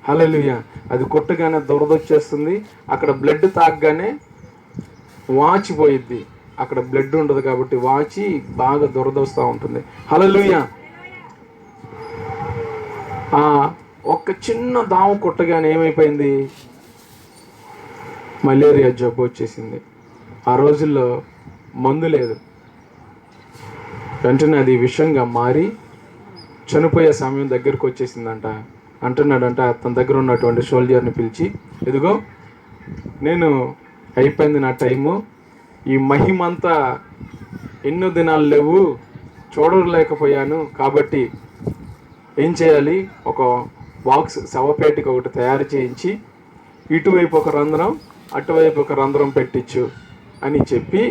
హల్లెలూయా. అది కొట్టగానే దురదొచ్చేస్తుంది. అక్కడ బ్లడ్ తాగగానే వాచిపోయిద్ది. అక్కడ బ్లడ్ ఉండదు కాబట్టి వాచి బాగా దురదొస్తూ ఉంటుంది. హల్లెలూయా. ఒక్క చిన్న దాము కొట్టగానే ఏమైపోయింది? మలేరియా జబ్బు వచ్చేసింది. ఆ రోజుల్లో మందు లేదు. వెంటనే అది విషంగా మారి చనిపోయే సమయం దగ్గరకు వచ్చేసిందంట. అంటున్నాడంట తన దగ్గర ఉన్నటువంటి సోల్జర్ని పిలిచి, ఇదిగో నేను అయిపోయింది నా టైము, ఈ మహిమంతా ఎన్నో దినాలు లేవు, చూడలేకపోయాను, కాబట్టి ఏం చేయాలి? ఒక బాక్స్ శవపేటికి ఒకటి తయారు చేయించి ఇటువైపు ఒక రంధ్రం, అటువైపు ఒక రంధ్రం పెట్టించు అని చెప్పి,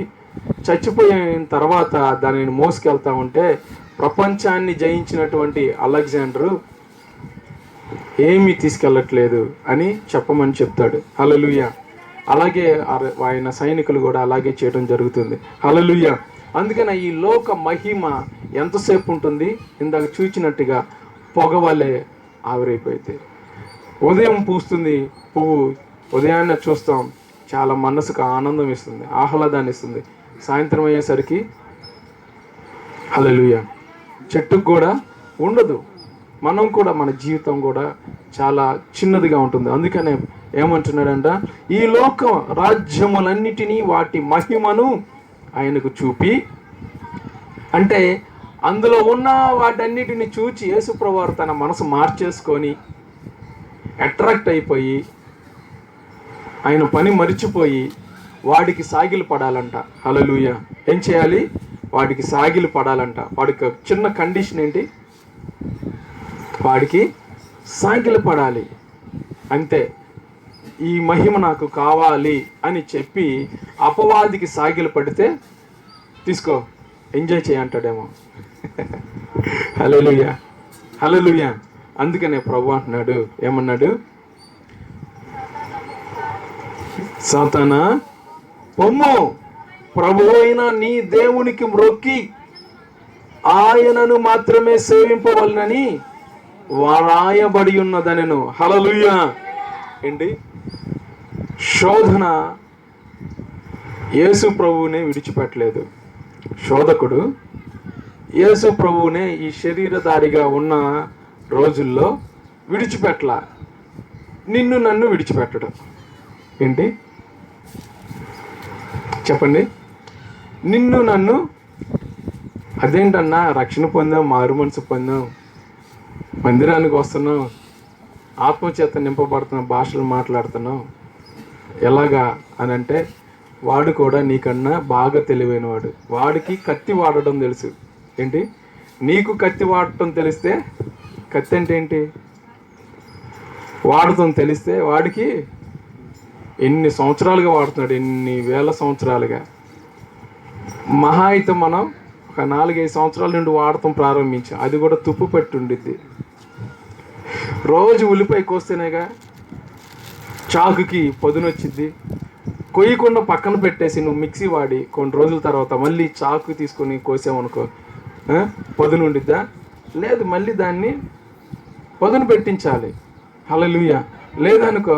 చచ్చిపోయిన తర్వాత దానిని మోసుకెళ్తా ఉంటే ప్రపంచాన్ని జయించినటువంటి అలెగ్జాండరు ఏమీ తీసుకెళ్ళట్లేదు అని చెప్పమని చెప్తాడు. హల్లెలూయా. అలాగే ఆయన సైనికులు కూడా అలాగే చేయడం జరుగుతుంది. హల్లెలూయా. అందుకని ఈ లోక మహిమ ఎంతసేపు ఉంటుంది? ఇందాక చూచినట్టుగా పొగవలే ఆవిరైపోయింది. ఉదయం పూస్తుంది పువ్వు, ఉదయాన్నే చూస్తాం, చాలా మనసుకు ఆనందం ఇస్తుంది, ఆహ్లాదాన్ని ఇస్తుంది. సాయంత్రం అయ్యేసరికి హల్లెలూయా చెట్టుకు కూడా ఉండదు. మనం కూడా, మన జీవితం కూడా చాలా చిన్నదిగా ఉంటుంది. అందుకనే ఏమంటున్నాడంట? ఈ లోక రాజ్యములన్నిటినీ వాటి మహిమను ఆయనకు చూపి, అంటే అందులో ఉన్న వాటన్నిటిని చూచి యేసుప్రభువారు తన మనసు మార్చేసుకొని అట్రాక్ట్ అయిపోయి ఆయన పని మరిచిపోయి వాడికి సాగిలు పడాలంట. హల్లెలూయా. ఏం చేయాలి? వాడికి సాగిలు పడాలంట. వాడికి చిన్న కండిషన్ ఏంటి? వాడికి సాగిలు పడాలి అంతే. ఈ మహిమ నాకు కావాలి అని చెప్పి అపవాదికి సాగిలు పడితే తీసుకో, ఎంజాయ్ చేయంటాడేమో. హల్లెలూయా, హల్లెలూయా. అందుకనే ప్రభు అంటున్నాడు, ఏమన్నాడు? సాతానా పొమ్ము, ప్రభు అయిన నీ దేవునికి మ్రొక్కి ఆయనను మాత్రమే సేవింపవలనని రాయబడి ఉన్నదనెను. హల్లెలూయా. ఏంటి? శోధన యేసు ప్రభువునే విడిచిపెట్టలేదు. శోధకుడు యేసు ప్రభువునే ఈ శరీరధారిగా ఉన్న రోజుల్లో విడిచిపెట్టలా. నిన్ను నన్ను విడిచిపెట్టడం ఏంటి చెప్పండి? నిన్ను నన్ను, అదేంటన్నా రక్షణ పొందాం, మారు మనసు పొందాం, మందిరానికి వస్తున్నాం, ఆత్మచేత నింపబడుతున్నాం, భాషలు మాట్లాడుతున్నాం, ఎలాగా అని అంటే వాడు కూడా నీకన్నా బాగా తెలివైన వాడు. వాడికి కత్తి వాడడం తెలుసు. ఏంటి? నీకు కత్తి వాడటం తెలిస్తే, కత్తి అంటే ఏంటి వాడటం తెలిస్తే, వాడికి ఎన్ని సంవత్సరాలుగా వాడుతున్నాడు, ఎన్ని వేల సంవత్సరాలుగా. మహా అయితే మనం ఒక 4-5 సంవత్సరాల నుండి వాడటం ప్రారంభించాం. అది కూడా తుప్పు పెట్టి ఉండిద్ది. రోజు ఉల్లిపాయ కోస్తేనేగా చాకుకి పొదునొచ్చిద్ది, కొయ్యకుండా పక్కన పెట్టేసి నువ్వు మిక్సీ వాడి కొన్ని రోజుల తర్వాత మళ్ళీ చాకు తీసుకొని కోసామనుకో పదును ఉండిద్దా? లేదు, మళ్ళీ దాన్ని పదును పెట్టించాలి. హల్లెలూయా. లేదనుకో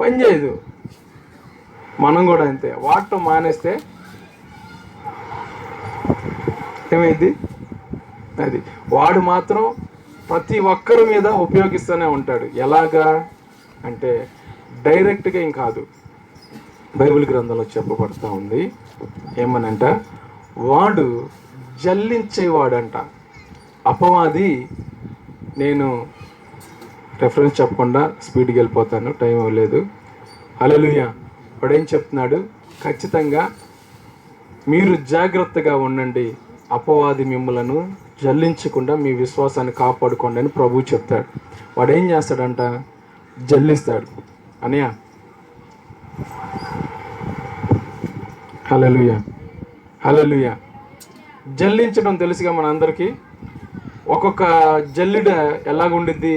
పని చేయదు. మనం కూడా అంతే, వాడటం మానేస్తే ఏమైంది? అది వాడు మాత్రం ప్రతి ఒక్కరి మీద ఉపయోగిస్తూనే ఉంటాడు. ఎలాగా అంటే డైరెక్ట్గా ఏం కాదు, బైబిల్ గ్రంథంలో చెప్పబడుతూ ఉంది. ఏమనంట, వాడు జల్లించేవాడంట. అపవాది, నేను రెఫరెన్స్ చెప్పకుండా స్పీడ్కి వెళ్ళిపోతాను, టైం లేదు. హల్లెలూయా. వాడేం చెప్తున్నాడు? ఖచ్చితంగా మీరు జాగ్రత్తగా ఉండండి, అపవాది మిమ్మలను జల్లించకుండా మీ విశ్వాసాన్ని కాపాడుకోండి అని ప్రభువు చెప్తాడు. వాడు ఏం చేస్తాడంట? జల్లిస్తాడు. అనయా, హల్లెలూయా, హల్లెలూయా. జల్లించడం తెలుసుగా మన అందరికీ. ఒక్కొక్క జల్లిడ ఎలాగుండిద్ది?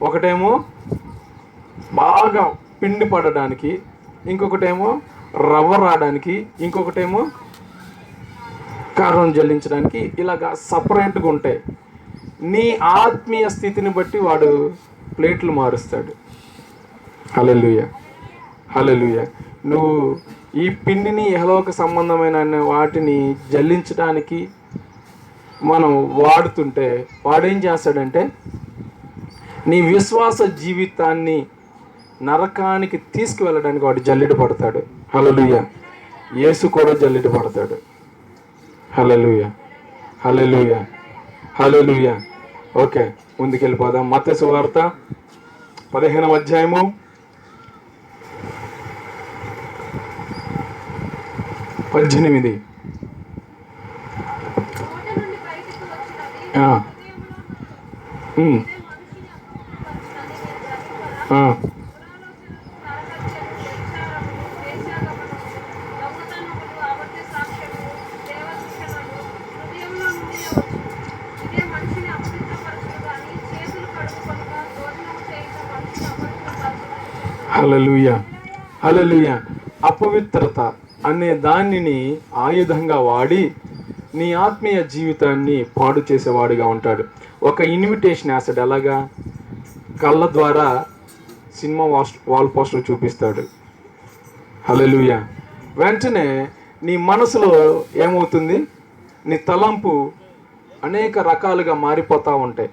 ఒకటేమో బాగా పిండి పడడానికి, ఇంకొకటేమో రవ్వ రావడానికి, ఇంకొకటేమో కారం జల్లించడానికి. ఇలాగా సపరేట్గా ఉంటాయి. నీ ఆత్మీయ స్థితిని బట్టి వాడు ప్లేట్లు మారుస్తాడు. హల్లెలూయా, హల్లెలూయా. నువ్వు ఈ పిండిని ఇహలోక సంబంధమైన వాటిని జల్లించడానికి మనం వాడుతుంటే వాడేం చేస్తాడంటే నీ విశ్వాస జీవితాన్ని నరకానికి తీసుకువెళ్ళడానికి వాడు జల్లెడ పడతాడు. హల్లెలూయా. యేసు కూడా జల్లెడ పడతాడు. హల్లెలూయా, హల్లెలూయా, హల్లెలూయా. ఓకే, ముందుకెళ్ళిపోదాం. మత్తయి సువార్త 15వ అధ్యాయము 18. హల్లెలూయా, హల్లెలూయా. అపవిత్రత అనే దానిని ఆయుధంగా వాడి నీ ఆత్మీయ జీవితాన్ని పాడు చేసేవాడిగా ఉంటాడు. ఒక ఇన్విటేషన్ వేస్తాడు. ఎలాగా? కళ్ళ ద్వారా సినిమా వాల్ పోస్టర్ చూపిస్తాడు. హల్లెలూయా. వెంటనే నీ మనసులో ఏమవుతుంది? నీ తలంపు అనేక రకాలుగా మారిపోతూ ఉంటాయి.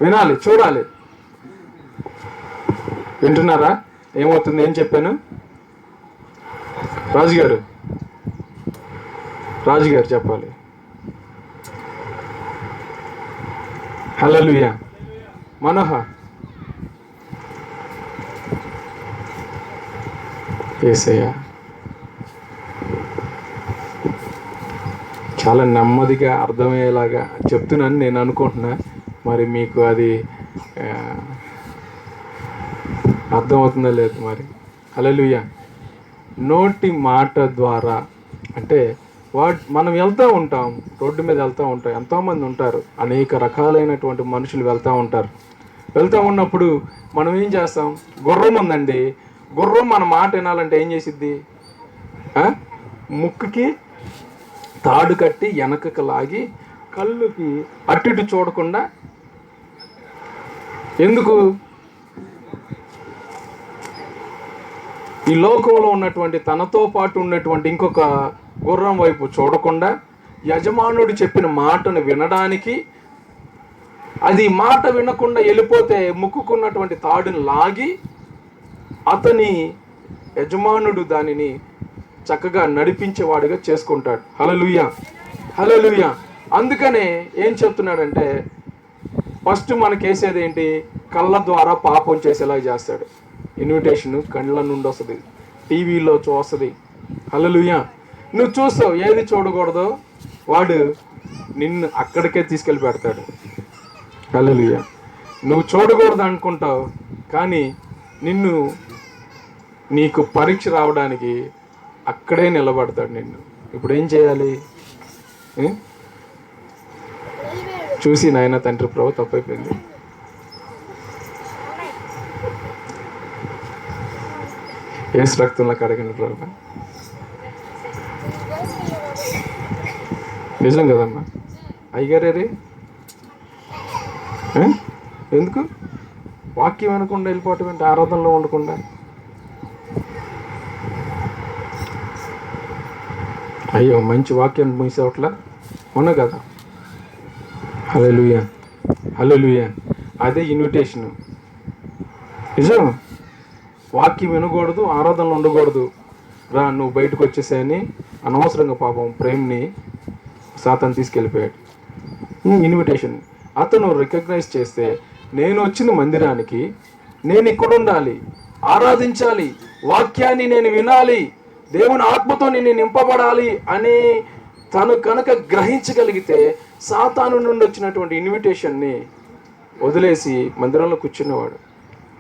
వినాలి, చూడాలి. వింటున్నారా? ఏమవుతుంది? ఏం చెప్పాను? రాజుగారు చెప్పాలి. హల్లెలూయా. మనోహ, యేసయ్యా. చాలా నెమ్మదిగా అర్థమయ్యేలాగా చెప్తున్నాను నేను అనుకుంటున్నా. మరి మీకు అది అర్థమవుతుందో లేదు మరి. హల్లెలూయా. నోటి మాట ద్వారా అంటే మనం వెళ్తూ ఉంటాం, రోడ్డు మీద వెళ్తూ ఉంటాం, ఎంతోమంది ఉంటారు, అనేక రకాలైనటువంటి మనుషులు వెళ్తూ ఉంటారు. వెళ్తూ ఉన్నప్పుడు మనం ఏం చేస్తాం? గుర్రం ఉందండి, గుర్రం మన మాట వినాలంటే ఏం చేసిద్ది? ముక్కుకి తాడు కట్టి వెనకకి లాగి కళ్ళుకి అటు ఇటు చూడకుండా. ఎందుకు? ఈ లోకంలో ఉన్నటువంటి తనతో పాటు ఉన్నటువంటి ఇంకొక గుర్రం వైపు చూడకుండా యజమానుడు చెప్పిన మాటను వినడానికి. అది మాట వినకుండా వెళ్ళిపోతే ముక్కుకున్నటువంటి తాడుని లాగి అతని యజమానుడు దానిని చక్కగా నడిపించేవాడిగా చేసుకుంటాడు. హల్లెలూయా, హల్లెలూయా. అందుకనే ఏం చెప్తున్నాడంటే ఫస్ట్ మనకేసేది ఏంటి? కళ్ళ ద్వారా పాపం చేసేలా చేస్తాడు. ఇన్విటేషన్ కళ్ళ నుండి వస్తుంది, టీవీలో చూస్తుంది. హల్లెలూయా. నువ్వు చూస్తావు, ఏది చూడకూడదో వాడు నిన్ను అక్కడికే తీసుకెళ్ళి పెడతాడు. హల్లెలూయా. నువ్వు చూడకూడదు అనుకుంటావు, కానీ నీకు పరీక్ష రావడానికి అక్కడే నిలబడతాడు నిన్ను. ఇప్పుడు ఏం చేయాలి? చూసి నాయన తండ్రి ప్రభు యేసు రక్తంలో కడగండి ప్రభు. నిజం కదమ్మా. అయ్యగారే ఎందుకు వాక్యం అనకుండా వెళ్ళిపోవటం అంటే, ఆరాధనలో ఉండకుండా? అయ్యో, మంచి వాక్యాన్ని మూసేవట్లా ఉన్నా కదా. హల్లెలూయా, హల్లెలూయా. అదే ఇన్విటేషను. నిజం, వాక్యం వినకూడదు, ఆరాధనలు ఉండకూడదు, రా నువ్వు బయటకు వచ్చేసాయని అనవసరంగా పాపం ప్రేమ్ని సాతాను తీసుకెళ్ళిపోయాడు. ఇన్విటేషన్. అతను రికగ్నైజ్ చేస్తే, నేను వచ్చిన మందిరానికి నేను ఇక్కడ ఉండాలి, ఆరాధించాలి, వాక్యాన్ని నేను వినాలి, దేవుని ఆత్మతో నేను నింపబడాలి అని తను కనుక గ్రహించగలిగితే, సాతాను నుండి వచ్చినటువంటి ఇన్విటేషన్ని వదిలేసి మందిరంలో కూర్చునేవాడు.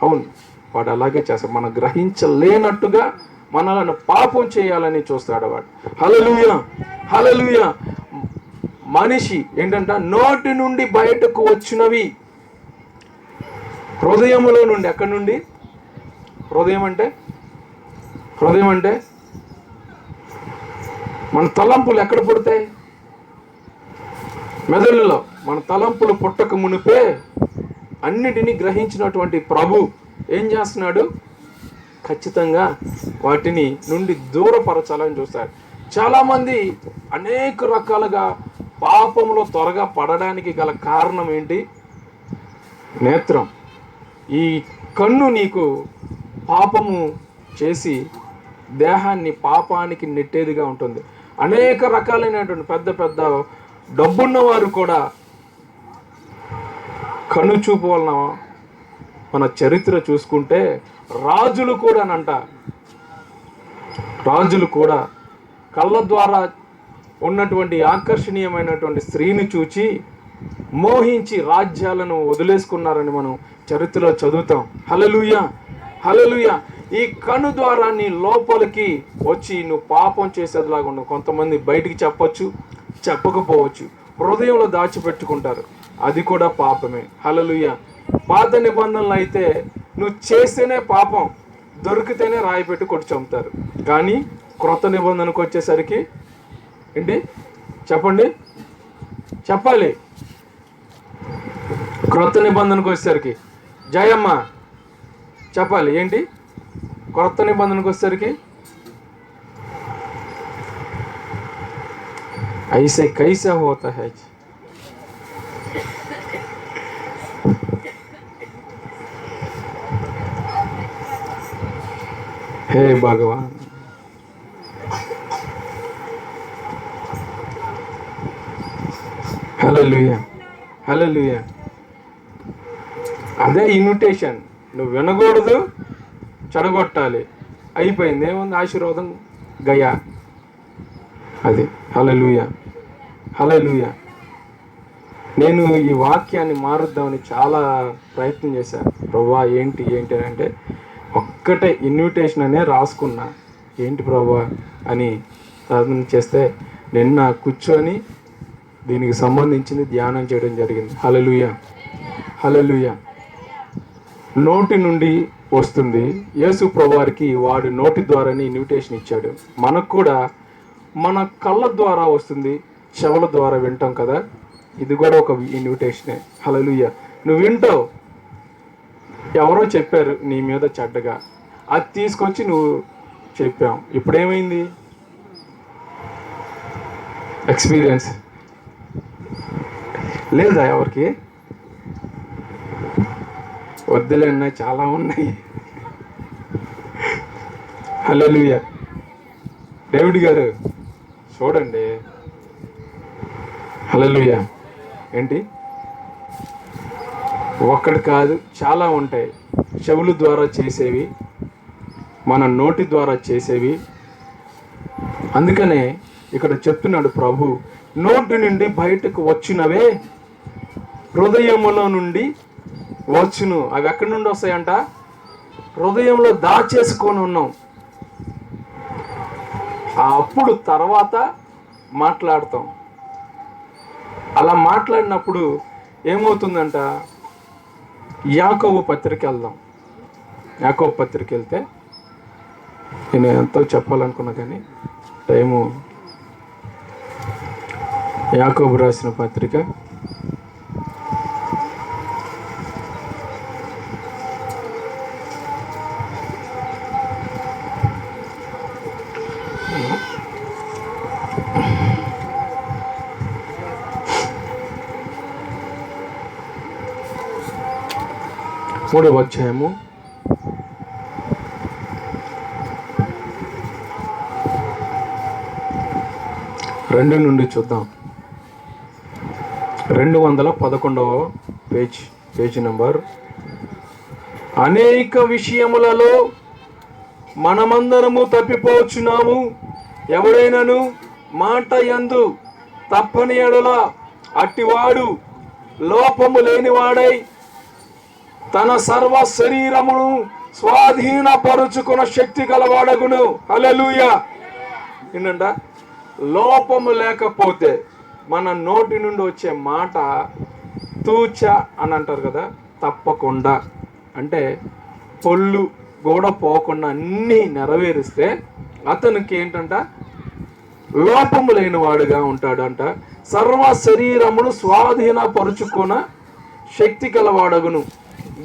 అవును, వాడు అలాగే చేస్తాడు. మనం గ్రహించలేనట్టుగా మనల్ని పాపం చేయాలని చూస్తాడు వాడు. హల్లెలూయా, హల్లెలూయా. మనిషి ఏంటంట, నోటి నుండి బయటకు వచ్చినవి హృదయములో నుండి. ఎక్కడి నుండి? హృదయం అంటే మన తలంపులు ఎక్కడ పుడతాయి? మెదడులో. మన తలంపులు పుట్టక మునిపే అన్నిటినీ గ్రహించినటువంటి ప్రభు ఏం చేస్తున్నాడు? ఖచ్చితంగా వాటిని నుండి దూరపరచాలని చూస్తాడు. చాలామంది అనేక రకాలుగా పాపంలో త్వరగా పడడానికి గల కారణం ఏంటి? నేత్రం. ఈ కన్ను నీకు పాపము చేసి దేహాన్ని పాపానికి నెట్టేదిగా ఉంటుంది. అనేక రకాలైనటువంటి పెద్ద పెద్ద డబ్బున్న వారు కూడా కన్ను చూపు వలన, మన చరిత్ర చూసుకుంటే రాజులు కూడా కళ్ళ ద్వారా ఉన్నటువంటి ఆకర్షణీయమైనటువంటి స్త్రీని చూచి మోహించి రాజ్యాలను వదిలేసుకున్నారని మనం చరిత్రలో చదువుతాం. హల్లెలూయా, హల్లెలూయా. ఈ కన్ను ద్వారా నీ లోపలికి వచ్చి నువ్వు పాపం చేసేదిలాగా ఉండవు. కొంతమంది బయటికి చెప్పొచ్చు, చెప్పకపోవచ్చు, హృదయంలో దాచిపెట్టుకుంటారు, అది కూడా పాపమే. హల్లెలూయా. పాత నిబంధనలు అయితే నువ్వు చేస్తేనే పాపం, దొరికితేనే రాయి పెట్టి కొట్టి చంపుతారు. కానీ క్రొత్త నిబంధనకు వచ్చేసరికి ఏంటి చెప్పండి, చెప్పాలి. క్రొత్త నిబంధనకు వచ్చేసరికి జయమ్మ చెప్పాలి. ఏంటి క్రొత్త నిబంధనకు వచ్చేసరికి? ఐసే కైసా హోతా హై. हे भगवान, హల్లెలూయా, హల్లెలూయా. అదే ఇన్విటేషన్. నువ్వు వినకూడదు, చెడగొట్టాలి, అయిపోయింది. ఏముంది? ఆశీర్వాదం గయా. అది. హల్లెలూయా, హల్లెలూయా. నేను ఈ వాక్యాన్ని మారుద్దామని చాలా ప్రయత్నం చేశాను. ప్రభువా ఏంటి అంటే ఒక్కటే ఇన్విటేషన్ అనే రాసుకున్నా. ఏంటి ప్రభువా అని ప్రార్థన చేస్తే నిన్న కూర్చొని దీనికి సంబంధించింది ధ్యానం చేయడం జరిగింది. హల్లెలూయా, హల్లెలూయా. నోటి నుండి వస్తుంది. యేసు ప్రభువారికి వాడు నోటి ద్వారానే ఇన్విటేషన్ ఇచ్చాడు. మనకు కూడా మన కళ్ళ ద్వారా వస్తుంది, చెవుల ద్వారా వింటాం కదా. ఇది కూడా ఒక ఇన్విటేషనే. హల్లెలూయా. నువ్వు వింటావు, ఎవరో చెప్పారు నీ మీద చెడ్డగా, అది తీసుకొచ్చి నువ్వు చెప్పావు. ఇప్పుడేమైంది? ఎక్స్పీరియన్స్ లేదా ఎవరికి? వద్దులే, ఉన్నాయి, చాలా ఉన్నాయి. హల్లెలూయా. డేవిడ్ గారు చూడండి. హల్లెలూయా. ఏంటి? ఒక్కటి కాదు, చాలా ఉంటాయి. చెవుల ద్వారా చేసేవి, మన నోటి ద్వారా చేసేవి. అందుకనే ఇక్కడ చెప్తున్నాడు ప్రభు, నోటి నుండి బయటకు వచ్చినవే హృదయములో నుండి వచ్చును. అవి ఎక్కడి నుండి వస్తాయంట? హృదయంలో దాచేసుకొని ఉన్నాం. అప్పుడు తర్వాత మాట్లాడతాం. అలా మాట్లాడినప్పుడు ఏమవుతుందంట? యాకోబు పత్రిక వెళ్దాం. యాకోబు పత్రిక వెళ్తే నేను ఎంతో చెప్పాలనుకున్నా కానీ టైము. యాకోబు రాసిన పత్రిక 3వ అధ్యాయము 2 నుండి చూద్దాం. 211వ పేజీ నంబర్. అనేక విషయములలో మనమందరము తప్పిపోచున్నాము. ఎవడైనను మాట యందు తప్పని ఎడల అట్టివాడు లోపము లేనివాడై తన సర్వ శరీరమును స్వాధీనపరుచుకున్న శక్తి గలవాడగును. హల్లెలూయా. ఏంటంట? లోపము లేకపోతే మన నోటి నుండి వచ్చే మాట తూచ అని అంటారు కదా, తప్పకుండా అంటే పొల్లు కూడా పోకుండా అన్నీ నెరవేరిస్తే అతనికి ఏంటంట? లోపము లేని వాడుగా ఉంటాడంట. సర్వ శరీరమును స్వాధీనపరుచుకున్న శక్తి గలవాడగును.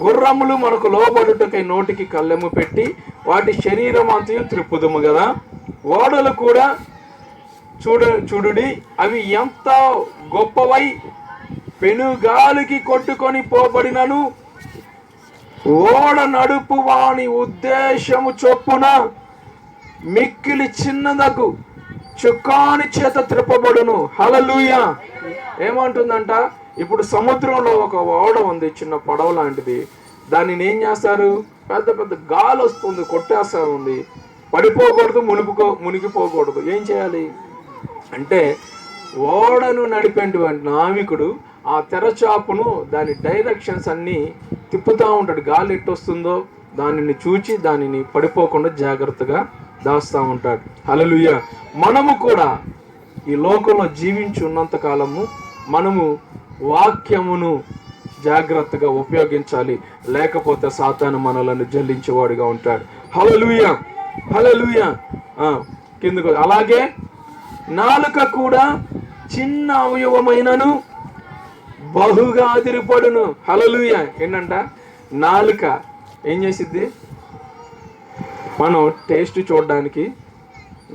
గుర్రములు మనకు లోబడుటకై నోటికి కళ్ళెము పెట్టి వాటి శరీరం అంతయు త్రిప్పుదుము కదా. ఓడలు కూడా చూడుడి, అవి ఎంత గొప్పవై పెనుగాలికి కొట్టుకొని పోబడినను ఓడ నడుపు వాని ఉద్దేశము చొప్పున మిక్కిలి చిన్నదకు చుక్కాని చేత త్రిప్పబడును. హల్లెలూయా. ఏమంటుందంట? ఇప్పుడు సముద్రంలో ఒక ఓడ ఉంది, చిన్న పడవ లాంటిది. దానిని ఏం చేస్తారు? పెద్ద పెద్ద గాలి వస్తుంది, కొట్టేస్తా ఉంది. పడిపోకూడదు, మునిగిపోకూడదు. ఏం చేయాలి అంటే ఓడను నడిపేటువంటి నావికుడు ఆ తెరచాపును దాని డైరెక్షన్స్ అన్నీ తిప్పుతూ ఉంటాడు. గాలి ఎట్టొస్తుందో దానిని చూచి దానిని పడిపోకుండా జాగ్రత్తగా దాస్తూ ఉంటాడు. హల్లెలూయా. మనము కూడా ఈ లోకంలో జీవించి ఉన్నంత కాలము మనము వాక్యమును జాగ్రత్తగా ఉపయోగించాలి, లేకపోతే సాతాను మనలను జల్లించేవాడుగా ఉంటాడు. హల్లెలూయా. హల్లెలూయా. కిందకు. అలాగే నాలుక కూడా చిన్న అవయవమైనను బహుగా అదిరిపడును. హల్లెలూయా. ఏంటంట? నాలుక ఏం చేసిద్ది? మనం టేస్ట్ చూడడానికి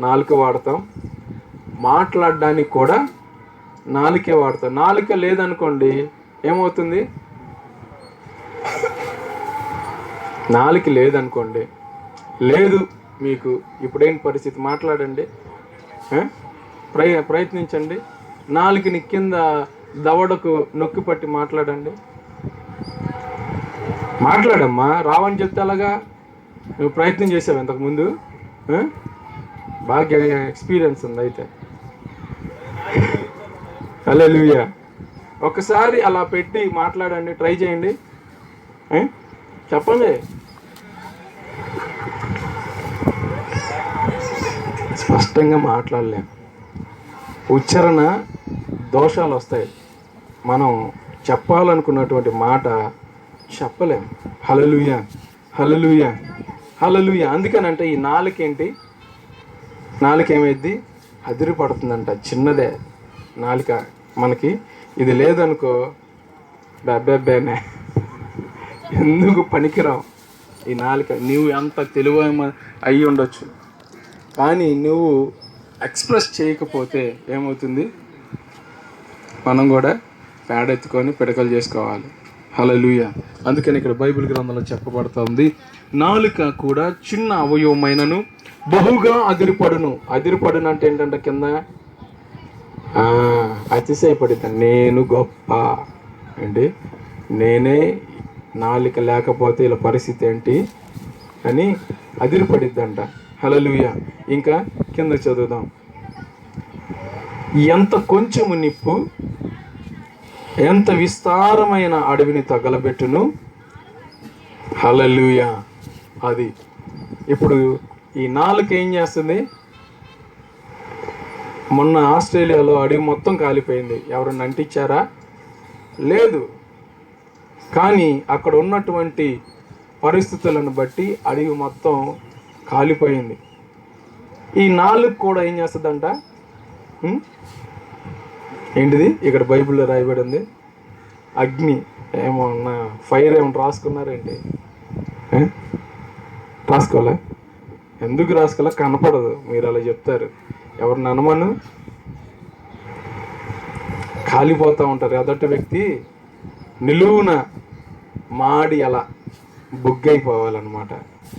నాలుక వాడతాం, మాట్లాడడానికి కూడా నాలుకే వాడతాం. నాలుక లేదనుకోండి ఏమవుతుంది? నాలుక లేదనుకోండి, లేదు మీకు ఇప్పుడేం పరిస్థితి? మాట్లాడండి, ప్రయత్నించండి. నాలుకని కింద దవడకు నొక్కి పట్టి మాట్లాడండి. మాట్లాడమ్మా. రావని చెప్తే అలాగా? నువ్వు ప్రయత్నం చేసావు ఇంతకుముందు? బాగా ఎక్స్పీరియన్స్ ఉంది అయితే. హల్లెలూయా. ఒకసారి అలా పెట్టి మాట్లాడండి, ట్రై చేయండి, చెప్పండి. స్పష్టంగా మాట్లాడలేం, ఉచ్చారణ దోషాలు వస్తాయి, మనం చెప్పాలనుకున్నటువంటి మాట చెప్పలేం. హల్లెలూయా. హల్లెలూయా. హల్లెలూయా. అందుకనంటే ఈ నాలుకేంటి? నాలుక ఏమైద్ది? అదిరి పడుతుందంట. చిన్నదే నాలుక మనకి. ఇది లేదనుకో బెబ్బెబ్బేనే, ఎందుకు పనికిరావు ఈ నాలుక. నువ్వు ఎంత తెలివ అయ్యి ఉండొచ్చు, కానీ నువ్వు ఎక్స్ప్రెస్ చేయకపోతే ఏమవుతుంది? మనం కూడా పేడెత్తుకొని పిడకలు చేసుకోవాలి. హల్లెలూయా. అందుకని ఇక్కడ బైబిల్ గ్రంథంలో చెప్పబడుతుంది, నాలుక కూడా చిన్న అవయవమైనను బహుగా అదిరిపడును. అదిరిపడును అంటే ఏంటంటే కింద అతిశయపడిద్ద. నేను గొప్ప ఏంటి, నేనే, నాలుక లేకపోతే ఇలా పరిస్థితి ఏంటి అని అదిరిపడిద్దంట. హల్లెలూయా. ఇంకా కింద చదువుదాం. ఎంత కొంచెము నిప్పు ఎంత విస్తారమైన అడవిని తగలబెట్టును. హల్లెలూయా. అది ఇప్పుడు ఈ నాలుక ఏం చేస్తుంది? మొన్న ఆస్ట్రేలియాలో అడవి మొత్తం కాలిపోయింది. ఎవరన్నా అంటించారా? లేదు. కానీ అక్కడ ఉన్నటువంటి పరిస్థితులను బట్టి అడవి మొత్తం కాలిపోయింది. ఈ నాలుగు కూడా ఏం చేస్తుందంట? ఏంటిది ఇక్కడ బైబిల్లో రాయబడి ఉంది? అగ్ని ఏమన్నా, ఫైర్ ఏమన్నా రాసుకున్నారేంటి? రాసుకోలే? ఎందుకు రాసుకోలే? కనపడదు, మీరు అలా చెప్తారు. ఎవరిని అనుమాను కాలిపోతూ ఉంటారు. ఎదటి వ్యక్తి నిలువున మాడి అలా బుగ్గైపోవాలన్నమాట.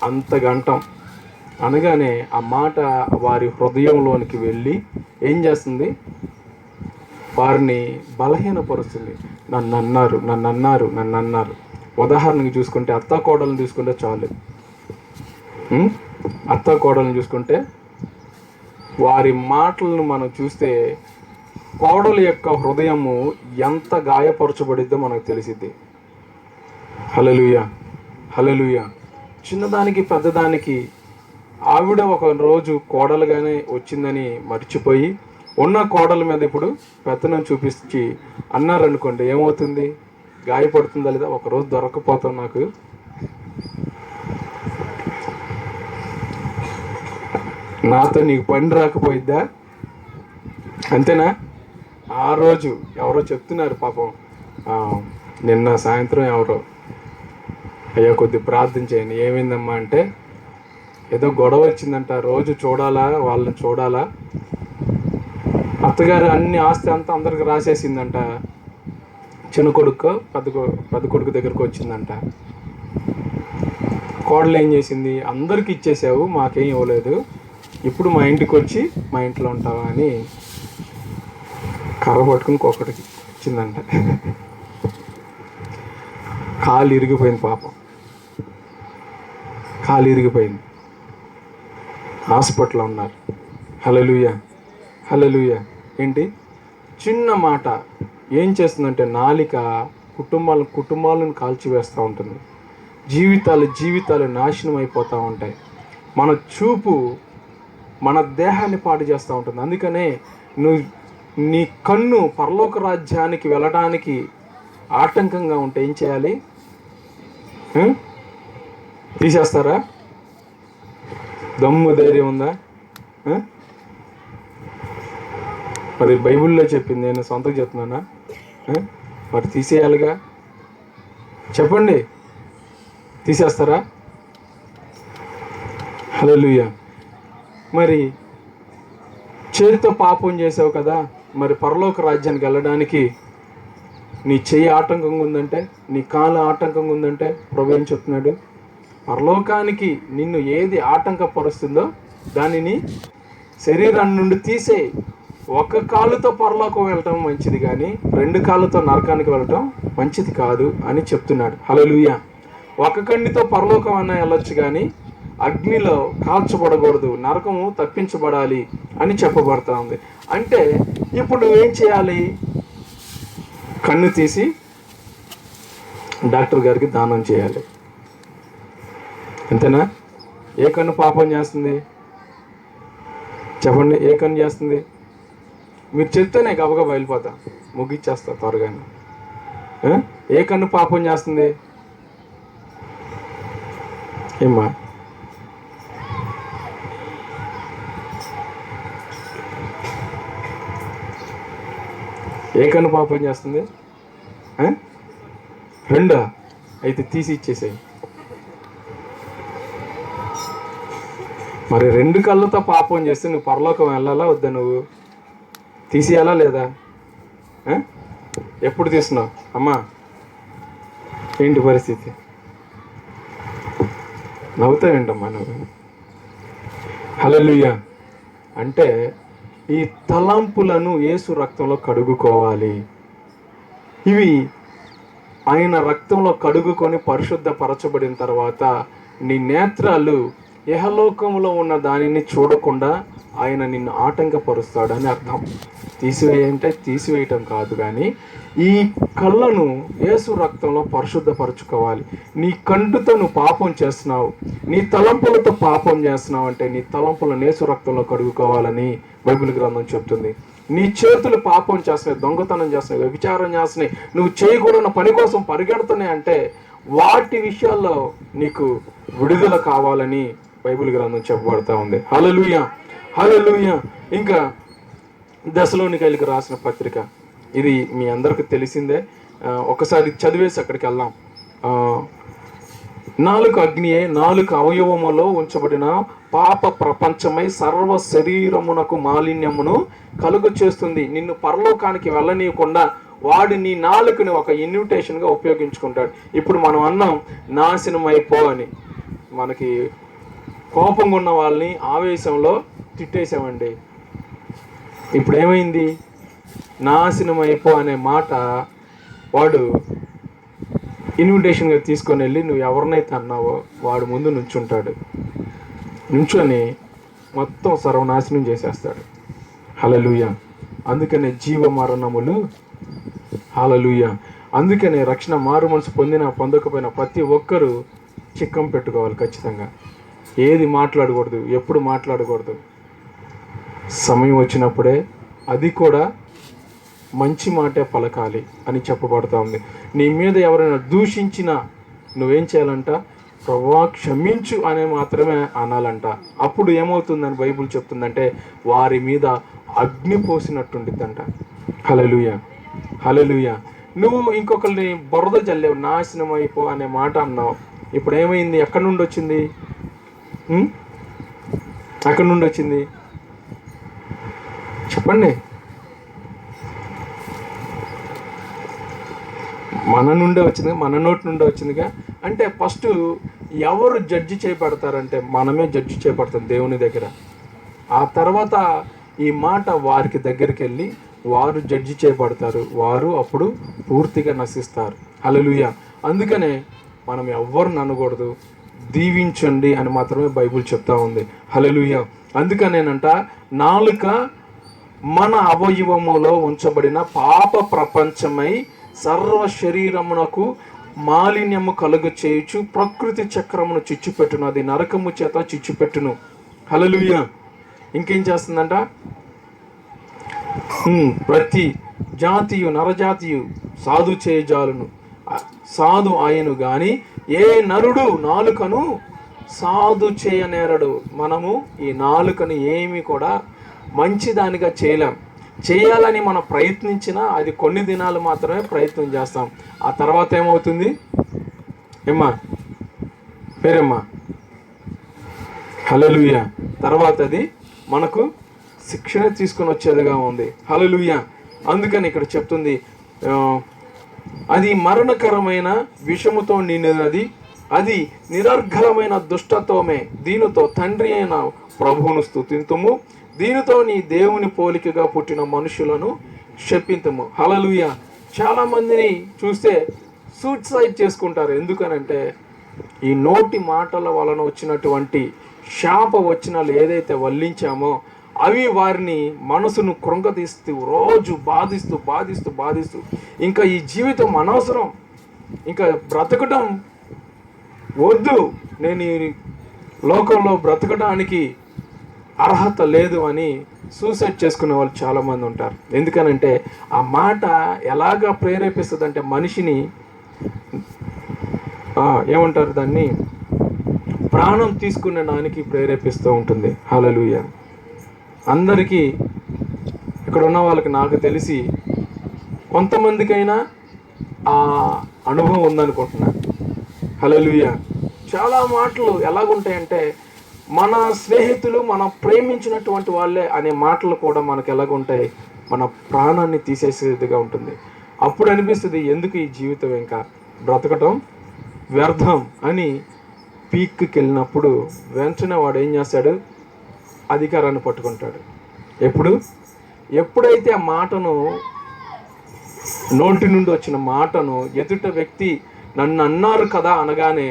అంత గంటం అనగానే ఆ మాట వారి హృదయంలోనికి వెళ్ళి ఏం చేస్తుంది? వారిని బలహీనపరుస్తుంది. నన్ను అన్నారు, నన్ను అన్నారు, నన్ను అన్నారు. ఉదాహరణకి చూసుకుంటే అత్త కోడలను చూసుకుంటే చాలు. అత్త కోడలను చూసుకుంటే వారి మాటలను మనం చూస్తే కోడల యొక్క హృదయము ఎంత గాయపరచబడిద్దో మనకు తెలిసిద్ది. హల్లెలూయా, హల్లెలూయా. చిన్నదానికి పెద్దదానికి ఆవిడ ఒక రోజు కోడలుగానే వచ్చిందని మర్చిపోయి ఉన్న కోడల మీద ఇప్పుడు పెత్తనం చూపించి అన్నారనుకోండి, ఏమవుతుంది? గాయపడుతుందా లేదా? ఒకరోజు దొరకపోతాం, నాకు నాతో నీకు పని రాకపోయిద్దా? అంతేనా? ఆ రోజు ఎవరో చెప్తున్నారు పాపం, నిన్న సాయంత్రం ఎవరో, అయ్యా కొద్ది ప్రార్థన చేయండి. ఏమైందమ్మా అంటే, ఏదో గొడవ వచ్చిందంట, రోజు చూడాలా, వాళ్ళని చూడాలా, అత్తగారు అన్ని ఆస్తి అంతా అందరికి రాసేసిందంట. చిన్న కొడుకు పెద్ద కొడుకు దగ్గరకు వచ్చిందంట. కోడలు ఏం చేసింది? అందరికి ఇచ్చేసావు, మాకేం ఇవ్వలేదు, ఇప్పుడు మా ఇంటికి వచ్చి మా ఇంట్లో ఉంటావా అని కర్ర పట్టుకుని ఒకటికి ఇచ్చిందంట. కాలు ఇరిగిపోయింది పాపం, కాలు ఇరిగిపోయింది. హాస్పిటల్లో ఉన్నారు. హల్లెలూయా, హల్లెలూయా. ఏంటి? చిన్న మాట ఏం చేస్తుందంటే నాలిక కుటుంబాలను కాల్చివేస్తూ ఉంటుంది. జీవితాలు నాశనం అయిపోతూ ఉంటాయి. మన చూపు మన దేహాన్ని పాడు చేస్తూ ఉంటుంది. అందుకనే నీ కన్ను పరలోక రాజ్యానికి వెళ్ళడానికి ఆటంకంగా ఉంటే ఏం చేయాలి? తీసేస్తారా? దమ్ము ధైర్యం ఉందా? మరి బైబిల్లో చెప్పింది, నేను సొంతంగా చెప్తున్నానా? మరి తీసేయాలిగా. చెప్పండి, తీసేస్తారా? హల్లెలూయా. మరి చేతితో పాపం చేసావు కదా, మరి పరలోక రాజ్యానికి వెళ్ళడానికి నీ చెయ్యి ఆటంకంగా ఉందంటే, నీ కాలు ఆటంకంగా ఉందంటే ప్రభు ఏం చెప్తున్నాడు? పరలోకానికి నిన్ను ఏది ఆటంకపరుస్తుందో దానిని శరీరాన్ని నుండి తీసేయి. ఒక కాలుతో పరలోకం వెళ్ళటం మంచిది కానీ 2 కాళ్ళతో నరకానికి వెళ్ళటం మంచిది కాదు అని చెప్తున్నాడు. హల్లెలూయా. ఒక కన్నుతో పరలోకం అన్న వెళ్ళొచ్చు కానీ అగ్నిలో కాల్చబడకూడదు, నరకము తప్పించబడాలి అని చెప్పబడతా ఉంది. అంటే ఇప్పుడు నువ్వేం చేయాలి? కన్ను తీసి డాక్టర్ గారికి దానం చేయాలి. అంతేనా? ఏ కన్ను పాపం చేస్తుంది? చెప్పండి, ఏ కన్ను చేస్తుంది? మీరు చెప్తేనే గబగబా వెళ్ళిపోతా, ముగిచ్చేస్తా త్వరగానే. ఏ కన్ను పాపం చేస్తుంది? ఏమ్మా? ఏ కన్ను పాపం చేస్తుంది? 2 అయితే తీసి ఇచ్చేసాయి. మరి 2 కళ్ళతో పాపం చేస్తే నువ్వు పరలోకం వెళ్ళాలా వద్దా? నువ్వు తీసేయాలా లేదా? ఎప్పుడు తీస్తున్నావు అమ్మా? ఏంటి పరిస్థితి? నవ్వుతావేంటమ్మా నువ్వు? హల్లెలూయా. అంటే ఈ తలంపులను యేసు రక్తంలో కడుగుకోవాలి. ఇవి ఆయన రక్తంలో కడుగుకొని పరిశుద్ధపరచబడిన తర్వాత నీ నేత్రాలు ఇహలోకంలో ఉన్న దానిని చూడకుండా ఆయన నిన్ను ఆటంకపరుస్తాడని అర్థం. తీసివేయంటే తీసివేయటం కాదు, కానీ ఈ కళ్ళను యేసు రక్తంలో పరిశుద్ధపరచుకోవాలి. నీ కంటితో నువ్వు పాపం చేస్తున్నావు, నీ తలంపులతో పాపం చేస్తున్నావు అంటే నీ తలంపులను యేసు రక్తంలో కడుగుకోవాలని బైబిల్ గ్రంథం చెప్తుంది. నీ చేతులు పాపం చేస్తున్నాయి, దొంగతనం చేస్తున్నాయి, వ్యభిచారం చేస్తున్నాయి, నువ్వు చేయకూడని పని కోసం పరిగెడుతున్నాయి అంటే వాటి విషయాల్లో నీకు విడుదల కావాలని బైబిల్ గ్రంథం చెప్పబడతా ఉంది. హల్లెలూయా. హల్లెలూయా. ఇంకా దశలోనికైలకు రాసిన పత్రిక, ఇది మీ అందరికి తెలిసిందే. ఒకసారి చదివేసి అక్కడికి వెళ్దాం. నాలుక అగ్నియే, నాలుక అవయవములో ఉంచబడిన పాప ప్రపంచమై సర్వ శరీరమునకు మాలిన్యమును కలుగు చేస్తుంది. నిన్ను పరలోకానికి వెళ్ళనీయకుండా వాడు నీ నాలుకని ఒక ఇన్విటేషన్గా ఉపయోగించుకుంటాడు. ఇప్పుడు మనం అన్నాం నాశనం అయిపో అని. మనకి కోపంగా ఉన్న వాళ్ళని ఆవేశంలో తిట్టేసామండి. ఇప్పుడు ఏమైంది? నాశనం అయిపో అనే మాట వాడు ఇన్విటేషన్గా తీసుకొని వెళ్ళి నువ్వు ఎవరినైతే అన్నావో వాడు ముందు నుంచుంటాడు. నుంచొని మొత్తం సర్వనాశనం చేసేస్తాడు. హల్లెలూయా. అందుకనే జీవ మరణములు, హల్లెలూయా, అందుకనే రక్షణ మారు మనసు పొందిన పొందకపోయినా ప్రతి ఒక్కరూ చిక్కం పెట్టుకోవాలి ఖచ్చితంగా. ఏది మాట్లాడకూడదు, ఎప్పుడు మాట్లాడకూడదు. సమయం వచ్చినప్పుడే అది కూడా మంచి మాటే పలకాలి అని చెప్పబడుతూ ఉంది. నీ మీద ఎవరైనా దూషించినా నువ్వేం చేయాలంట? ప్రభువా క్షమించు అనే మాత్రమే అనాలంట. అప్పుడు ఏమవుతుందని బైబిల్ చెప్తుందంటే వారి మీద అగ్ని పోసినట్టుండిద్దంట. హల్లెలూయా, హల్లెలూయా. నువ్వు ఇంకొకరిని బురద జల్లేవు, నాశనం అయిపో అనే మాట అన్నావు. ఇప్పుడు ఏమైంది? ఎక్కడి నుండి వచ్చింది? ఎక్కడి నుండి వచ్చింది చెప్పండి? మన నుండే వచ్చిందిగా, మన నోటి నుండే వచ్చిందిగా. అంటే ఫస్ట్ ఎవరు జడ్జి చేయబడతారంటే మనమే జడ్జి చేయబడతాం దేవుని దగ్గర. ఆ తర్వాత ఈ మాట వారికి దగ్గరికి వెళ్ళి వారు జడ్జి చేయబడతారు. వారు అప్పుడు పూర్తిగా నశిస్తారు. హల్లెలూయా. అందుకనే మనం ఎవ్వరిని అనకూడదు, దీవించండి అని మాత్రమే బైబిల్ చెప్తా ఉంది. హల్లెలూయా. అందుకనేనంట నాలుక మన అవయవములో ఉంచబడిన పాప ప్రపంచమై సర్వ శరీరమునకు మాలిన్యము కలుగ చేయుచు ప్రకృతి చక్రమును చిచ్చుపెట్టును, అది నరకము చేత చిచ్చుపెట్టును. హల్లెలూయా. ఇంకేం చేస్తుందంట? ప్రతి జాతియు నరజాతియు సాధు చేయజాలును, సాధు ఆయను గాని ఏ నరుడు నాలుకను సాధు చేయనేరడు. మనము ఈ నాలుకను ఏమి కూడా మంచిదానిగా చేయలేం. చేయాలని మనం ప్రయత్నించినా అది కొన్ని దినాలు మాత్రమే ప్రయత్నం చేస్తాం. ఆ తర్వాత ఏమవుతుంది? ఏమ్మా పేరమ్మా? హల్లెలూయా. తర్వాత అది మనకు శిక్షణ తీసుకొని వచ్చేదిగా ఉంది. హల్లెలూయా. అందుకని ఇక్కడ చెప్తుంది, అది మరణకరమైన విషముతో నిండినది, అది నిరర్ఘలమైన దుష్టత్వమే. దీనితో తండ్రి అయిన ప్రభువును స్తుతింతుము, దీనితో నీ దేవుని పోలికగా పుట్టిన మనుషులను శపింతుము. హల్లెలూయా. చాలా మందిని చూస్తే సూసైడ్ చేసుకుంటారు. ఎందుకనంటే ఈ నోటి మాటల వలన వచ్చినటువంటి శాప వచనాలు ఏదైతే వల్లించామో అవి వారిని మనసును కృంగతీస్తూ రోజు బాధిస్తూ బాధిస్తూ బాధిస్తూ ఇంకా ఈ జీవితం అనవసరం, ఇంకా బ్రతకడం వద్దు, నేను ఈ లోకంలో బ్రతకడానికి అర్హత లేదు అని సూసైడ్ చేసుకునే వాళ్ళు చాలామంది ఉంటారు. ఎందుకనంటే ఆ మాట ఎలాగా ప్రేరేపిస్తుంది అంటే మనిషిని ఏమంటారు దాన్ని, ప్రాణం తీసుకునే దానికి ప్రేరేపిస్తూ ఉంటుంది. హల్లెలూయా. అందరికీ ఇక్కడ ఉన్న వాళ్ళకి నాకు తెలిసి కొంతమందికైనా ఆ అనుభవం ఉందనుకుంటున్నా. హల్లెలూయా. చాలా మాటలు ఎలాగుంటాయంటే మన స్నేహితులు, మనం ప్రేమించినటువంటి వాళ్ళే అనే మాటలు కూడా మనకు ఎలాగుంటాయి, మన ప్రాణాన్ని తీసేసేదిగా ఉంటుంది. అప్పుడు అనిపిస్తుంది ఎందుకు ఈ జీవితం, ఇంకా బ్రతకటం వ్యర్థం అని. పీక్కి వెళ్ళినప్పుడు వెంటనే వాడు ఏం చేస్తాడు? అధికారాన్ని పట్టుకుంటాడు. ఎప్పుడైతే ఆ మాటను, నోటి నుండి వచ్చిన మాటను ఎదుట వ్యక్తి నన్ను అన్నారు కదా అనగానే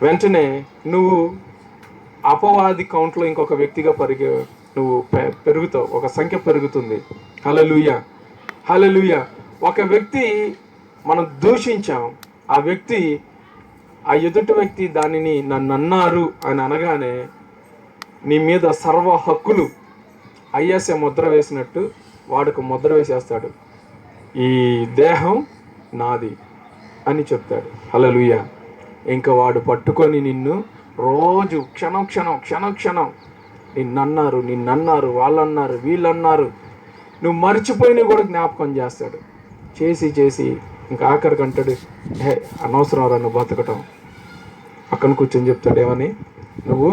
వెంటనే నువ్వు అపవాది కౌంట్లో ఇంకొక వ్యక్తిగా నువ్వు పెరుగుతావు, ఒక సంఖ్య పెరుగుతుంది. హల్లెలూయా, హల్లెలూయా. ఒక వ్యక్తి మనం దూషించాం, ఆ వ్యక్తి, ఆ ఎదుటి వ్యక్తి దానిని నన్ను అన్నారు అని అనగానే నీ మీద సర్వ హక్కులు ఐఎస్ఏ ముద్ర వేసినట్టు వాడికి ముద్ర వేసేస్తాడు. ఈ దేహం నాది అని చెప్తాడు. హల్లెలూయా. ఇంకా వాడు పట్టుకొని నిన్ను రోజు క్షణం క్షణం క్షణం క్షణం నిన్నన్నారు వాళ్ళన్నారు వీళ్ళన్నారు, నువ్వు మర్చిపోయినా కూడా జ్ఞాపకం చేస్తాడు. చేసి ఇంకా ఆఖరికి అంటాడు, అనవసరం రా నువ్వు బతకటం. పక్కన కూర్చొని చెప్తాడు, ఏమని? నువ్వు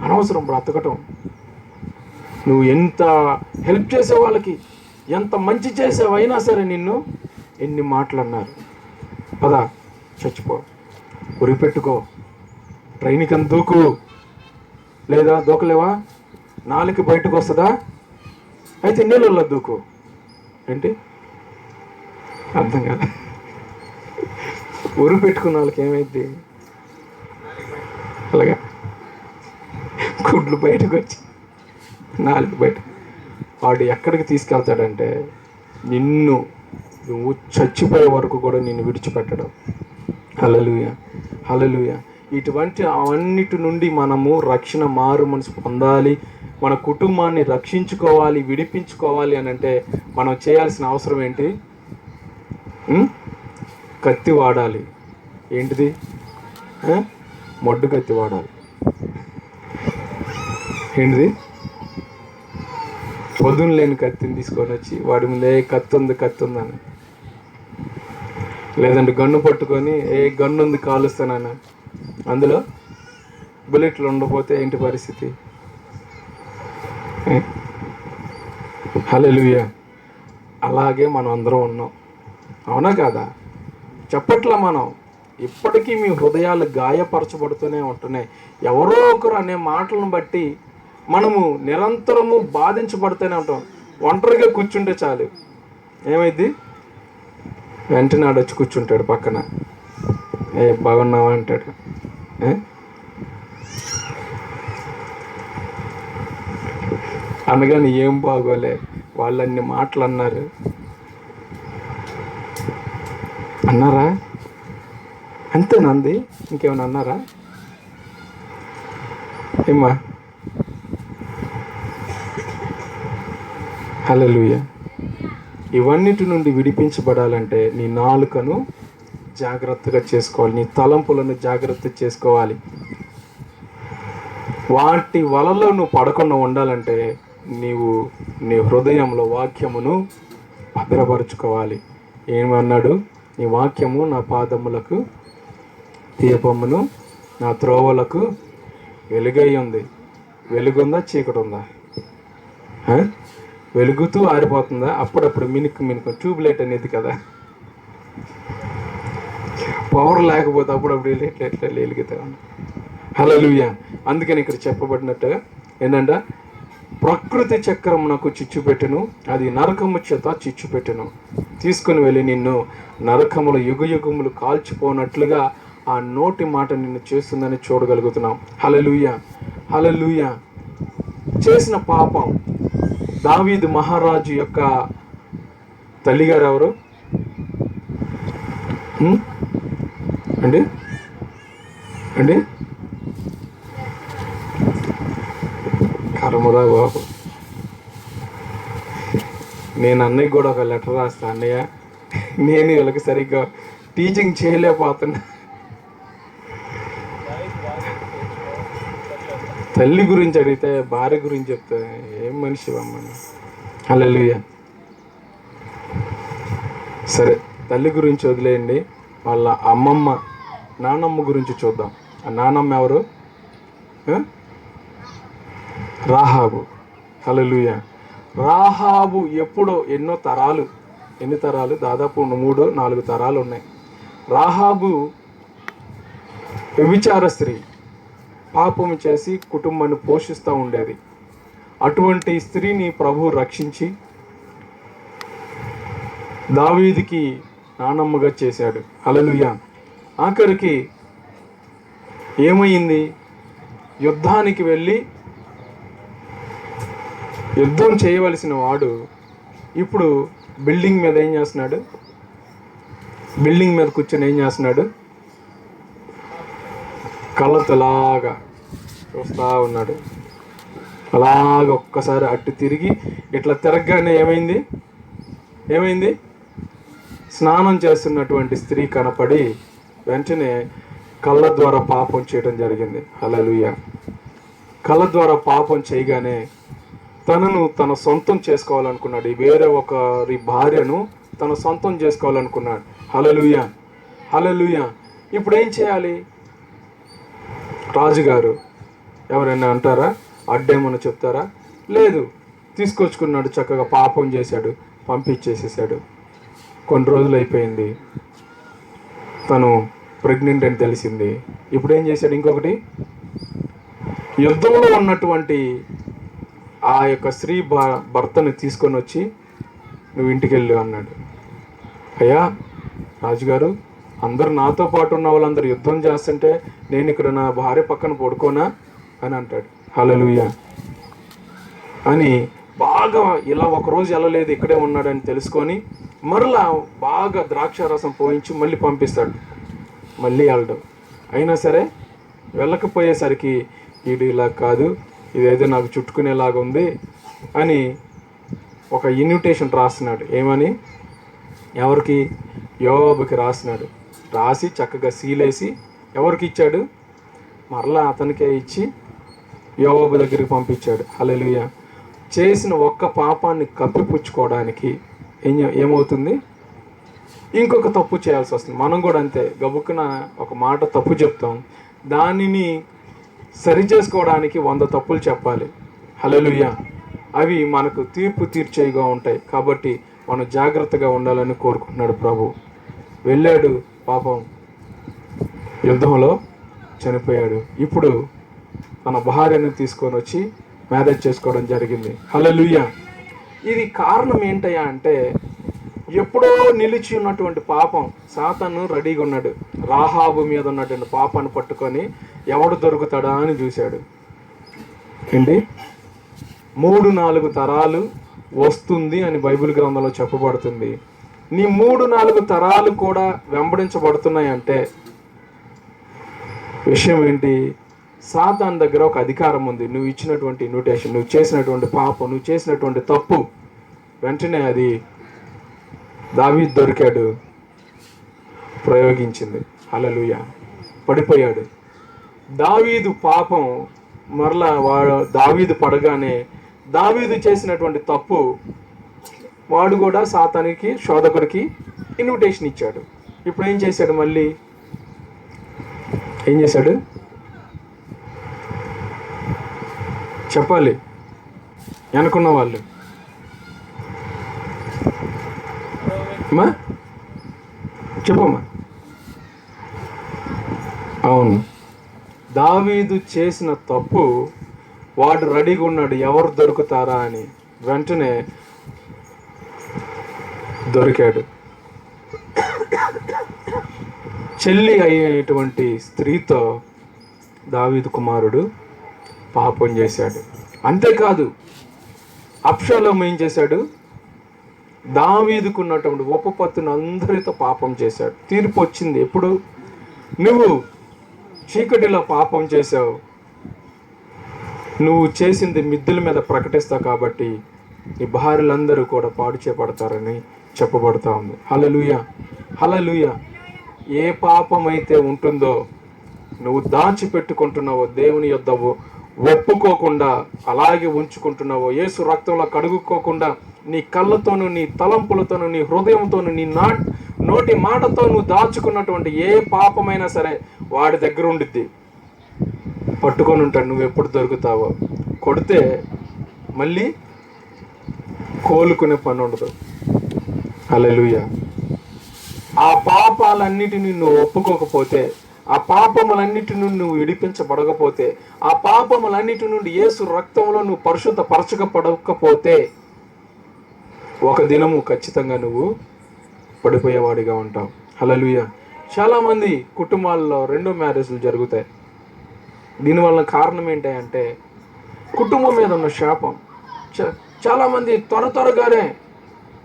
అనవసరం బ్రతకటం, నువ్వు ఎంత హెల్ప్ చేసే వాళ్ళకి, ఎంత మంచి చేసావైనా సరే నిన్ను ఎన్ని మాటలు అన్నారు, పదా చచ్చిపో, ఉరిపెట్టుకో, ట్రైన్కి అంత దూకు, లేదా దూకలేవా, నాలుగు బయటకు వస్తుందా, అయితే నీళ్ళల్లో దూకు. ఏంటి అర్థం కాదు. ఉరి పెట్టుకున్న వాళ్ళకి ఏమైంది? అలాగా గుడ్లు బయటకు వచ్చి నాలుగు బయట. వాడు ఎక్కడికి తీసుకెళ్తాడంటే నువ్వు చచ్చిపోయే వరకు కూడా నిన్ను విడిచిపెట్టడం. హల్లెలూయా. ఇటువంటి అవన్నిటి నుండి మనము రక్షణ, మారు మనసు పొందాలి, మన కుటుంబాన్ని రక్షించుకోవాలి, విడిపించుకోవాలి అని అంటే మనం చేయాల్సిన అవసరం ఏంటి? కత్తి వాడాలి. ఏంటిది? మొడ్డు కత్తి వాడాలి. ఏంటిది? పొద్దున లేని కత్తిని తీసుకొని వచ్చి వాడి ముందు కత్తి ఉంది అని, లేదంటే గన్ను పట్టుకొని గన్ను ఉంది కాలుస్తానని, అందులో బుల్లెట్లు ఉండకపోతే ఏంటి పరిస్థితి? హల్లెలూయా. అలాగే మనం అందరం ఉన్నాం, అవునా కాదా? చెప్పట్లా మనం. ఇప్పటికీ మీ హృదయాలు గాయపరచబడుతూనే ఉంటున్నాయి. ఎవరో ఒకరు అనే మాటలను బట్టి మనము నిరంతరము బాధించబడుతూనే ఉంటాం. ఒంటరిగా కూర్చుంటే చాలు, ఏమైంది? వెంటనే ఆడొచ్చి కూర్చుంటాడు పక్కన, బాగున్నావా అంటాడు. అనగానే ఏం బాగోలే, వాళ్ళన్ని మాటలు అన్నారా? అంతేనంది, ఇంకేమైనా అన్నారా? ఏమ్మా? హల్లెలూయా. ఇవన్నిటి నుండి విడిపించబడాలంటే నీ నాలుకను జాగ్రత్తగా చేసుకోవాలి, నీ తలంపులను జాగ్రత్త చేసుకోవాలి. వాటి వలలో నువ్వు పడకుండా ఉండాలంటే నీ హృదయంలో వాక్యమును భద్రపరుచుకోవాలి. ఏమన్నాడు? నీ వాక్యము నా పాదములకు దీపమును, నా త్రోవలకు వెలుగై ఉంది. వెలుగుందా, చీకటి ఉందా? వెలుగుతూ ఆరిపోతుందా? అప్పుడప్పుడు మినుకు ట్యూబ్లైట్ అనేది కదా, పవర్ లేకపోతే అప్పుడప్పుడు ఎట్లా వెలుగుతా. హల్లెలూయా. అందుకని ఇక్కడ చెప్పబడినట్టుగా ఏంటంట, ప్రకృతి చక్రం నాకు చిచ్చు పెట్టెను, అది నరకము చేత చిచ్చు పెట్టెను, తీసుకుని వెళ్ళి నిన్ను నరకములు యుగములు కాల్చిపోనట్లుగా ఆ నోటి మాట నిన్ను చేస్తుందని చూడగలుగుతున్నాం. హల్లెలూయా. చేసిన పాపం. దావీదు మహారాజు యొక్క తల్లిగారు ఎవరు అండి? కర్మరా బాబు. నేను అన్నయ్య కూడా ఒక లెటర్ రాస్తా, అన్నయ్య నేను వీళ్ళకి సరిగ్గా టీచింగ్ చేయలేకపోతున్నా. తల్లి గురించి అడిగితే భార్య గురించి చెప్తే ఏం మనిషి అమ్మని. హల్లెలూయా. సరే, తల్లి గురించి వదిలేయండి, వాళ్ళ అమ్మమ్మ నానమ్మ గురించి చూద్దాం. ఆ నానమ్మ ఎవరు? రాహాబు. హల్లెలూయా. రాహాబు ఎప్పుడో ఎన్ని తరాలు, దాదాపు 3-4 తరాలు ఉన్నాయి. రాహాబు వ్యభిచార స్త్రీ, పాపము చేసి కుటుంబాన్ని పోషిస్తూ ఉండేది. అటువంటి స్త్రీని ప్రభువు రక్షించి దావీదుకి నానమ్మగా చేశాడు. హల్లెలూయా. ఆఖరికి ఏమైంది? యుద్ధానికి వెళ్ళి యుద్ధం చేయవలసిన వాడు ఇప్పుడు బిల్డింగ్ మీద ఏం చేస్తున్నాడు? బిల్డింగ్ మీద కూర్చొని ఏం చేస్తున్నాడు? కళ్ళతలాగా చూస్తూ ఉన్నాడు. అలాగ ఒక్కసారి అట్టు తిరిగి ఇట్లా తిరగగానే ఏమైంది? స్నానం చేస్తున్నటువంటి స్త్రీ కనపడి వెంటనే కళ్ళ ద్వారా పాపం చేయడం జరిగింది. హల్లెలూయా. కళ ద్వారా పాపం చేయగానే తనను తన సొంతం చేసుకోవాలనుకున్నాడు. వేరే ఒకరి భార్యను తన సొంతం చేసుకోవాలనుకున్నాడు. హల్లెలూయా, హల్లెలూయా. ఇప్పుడు ఏం చేయాలి? రాజుగారు ఎవరైనా అంటారా? అడ్డేమని చెప్తారా? లేదు. తీసుకొచ్చుకున్నాడు, చక్కగా పాపం చేశాడు, పంపించేసేసాడు. కొన్ని రోజులు అయిపోయింది, తను ప్రెగ్నెంట్ అని తెలిసింది. ఇప్పుడు ఏం చేశాడు? ఇంకొకటి, యుద్ధంలో ఉన్నటువంటి ఆ యొక్క స్త్రీ భర్తను తీసుకొని వచ్చి నువ్వు ఇంటికి వెళ్ళు అన్నాడు. అయ్యా రాజుగారు, అందరు నాతో పాటు ఉన్న వాళ్ళందరూ యుద్ధం చేస్తుంటే నేను ఇక్కడ నా భార్య పక్కన పడుకోనా అని అంటాడు. హల్లెలూయా అని బాగా ఇలా ఒకరోజు వెళ్ళలేదు, ఇక్కడే ఉన్నాడని తెలుసుకొని మరలా బాగా ద్రాక్షారసం పోయించి మళ్ళీ పంపిస్తాడు. మళ్ళీ వెళ్ళడం. అయినా సరే వెళ్ళకపోయేసరికి వీడు ఇలా కాదు, ఇదేదో నాకు చుట్టుకునేలాగా ఉంది అని ఒక ఇన్విటేషన్ రాస్తున్నాడు. ఏమని? ఎవరికి? యోవాబుకి రాస్తున్నాడు. రాసి చక్కగా సీలేసి ఎవరికి ఇచ్చాడు? మరలా అతనికే ఇచ్చి యోవాబు దగ్గరికి పంపించాడు. హల్లెలూయా. చేసిన ఒక్క పాపాన్ని కప్పిపుచ్చుకోవడానికి ఏమవుతుంది? ఇంకొక తప్పు చేయాల్సి వస్తుంది. మనం కూడా అంతే, గబుక్కున ఒక మాట తప్పు చెప్తాం, దానిని సరి చేసుకోవడానికి 100 తప్పులు చెప్పాలి. హల్లెలూయా. అవి మనకు తీర్పు తీర్చేగా ఉంటాయి. కాబట్టి మనం జాగ్రత్తగా ఉండాలని కోరుకుంటున్నాడు ప్రభు. వెళ్ళాడు, పాపం యుద్ధంలో చనిపోయాడు. ఇప్పుడు తన భార్యను తీసుకొని వచ్చి మ్యారేజ్ చేసుకోవడం జరిగింది. హల్లెలూయా. ఇది కారణం ఏంటయ్యా అంటే, ఎప్పుడో నిలిచి ఉన్నటువంటి పాపం. సాతాను రెడీగా ఉన్నాడు. రాహాబు మీద ఉన్నటువంటి పాపాన్ని పట్టుకొని ఎవడు దొరుకుతాడా అని చూశాడు. ఏంటి? 3-4 తరాలు వస్తుంది అని బైబిల్ గ్రంథంలో చెప్పబడుతుంది. నీ 3-4 తరాలు కూడా వెంబడించబడుతున్నాయి అంటే విషయం ఏంటి? సాతాను దగ్గర ఒక అధికారం ఉంది. నువ్వు ఇచ్చినటువంటి ఇన్విటేషన్, నువ్వు చేసినటువంటి పాపం, నువ్వు చేసినటువంటి తప్పు, వెంటనే అది దావీదు దొరికాడు, ప్రయోగించింది. హల్లెలూయా. పడిపోయాడు. దావీదు పాపం మరలా దావీదు పడగానే దావీదు చేసినటువంటి తప్పు వాడు కూడా సాతానికి, శోధకుడికి ఇన్విటేషన్ ఇచ్చాడు. ఇప్పుడు ఏం చేశాడు? మళ్ళీ ఏం చేశాడు చెప్పాలి అనుకున్న వాళ్ళు. అమ్మా చెప్పమ్మా. అవును, దావీదు చేసిన తప్పు, వాడు రెడీగా ఉన్నాడు ఎవరు దొరుకుతారా అని. వెంటనే దొరికాడు. చెల్లి అయ్యేటువంటి స్త్రీతో దావీదు కుమారుడు పాపం చేశాడు. అంతేకాదు, అబ్షాలోము ఏం చేశాడు? దావీదుకున్నటువంటి ఉపపత్తుని అందరితో పాపం చేశాడు. తీర్పు వచ్చింది. ఎప్పుడు? నువ్వు చీకటిలో పాపం చేశావు, నువ్వు చేసింది మిద్దెల మీద ప్రకటిస్తావు, కాబట్టి నీ భార్యలందరూ కూడా పాడు చేయబడతారని చెప్పబడతా ఉంది. హల్లెలూయా, హల్లెలూయా. ఏ పాపం అయితే ఉంటుందో, నువ్వు దాచిపెట్టుకుంటున్నావో, దేవుని యొద్ద ఒప్పుకోకుండా అలాగే ఉంచుకుంటున్నావో, యేసు రక్తంలో కడుగుకోకుండా నీ కళ్ళతోనూ, నీ తలంపులతోనూ, నీ హృదయంతోనూ, నీ నోటి మాటతో నువ్వు దాచుకున్నటువంటి ఏ పాపమైనా సరే వాడి దగ్గర ఉండిద్ది. పట్టుకొని ఉంటాడు. నువ్వు ఎప్పుడు దొరుకుతావో, కొడితే మళ్ళీ కోలుకునే పని ఉండదు. హల్లెలూయా. ఆ పాపాలన్నిటిని నువ్వు ఒప్పుకోకపోతే, ఆ పాపములన్నిటి నుండి నువ్వు విడిపించబడకపోతే, ఆ పాపములన్నిటి నుండి యేసు రక్తంలో నువ్వు పరిశుద్ధపరచకపోతే, ఒక దినము ఖచ్చితంగా నువ్వు పడిపోయేవాడిగా ఉంటావు. హల్లెలూయా. చాలామంది కుటుంబాల్లో 2 మ్యారేజ్లు జరుగుతాయి. దీనివల్ల కారణం ఏంటంటే కుటుంబం మీద ఉన్న శాపం. చాలామంది త్వరగానే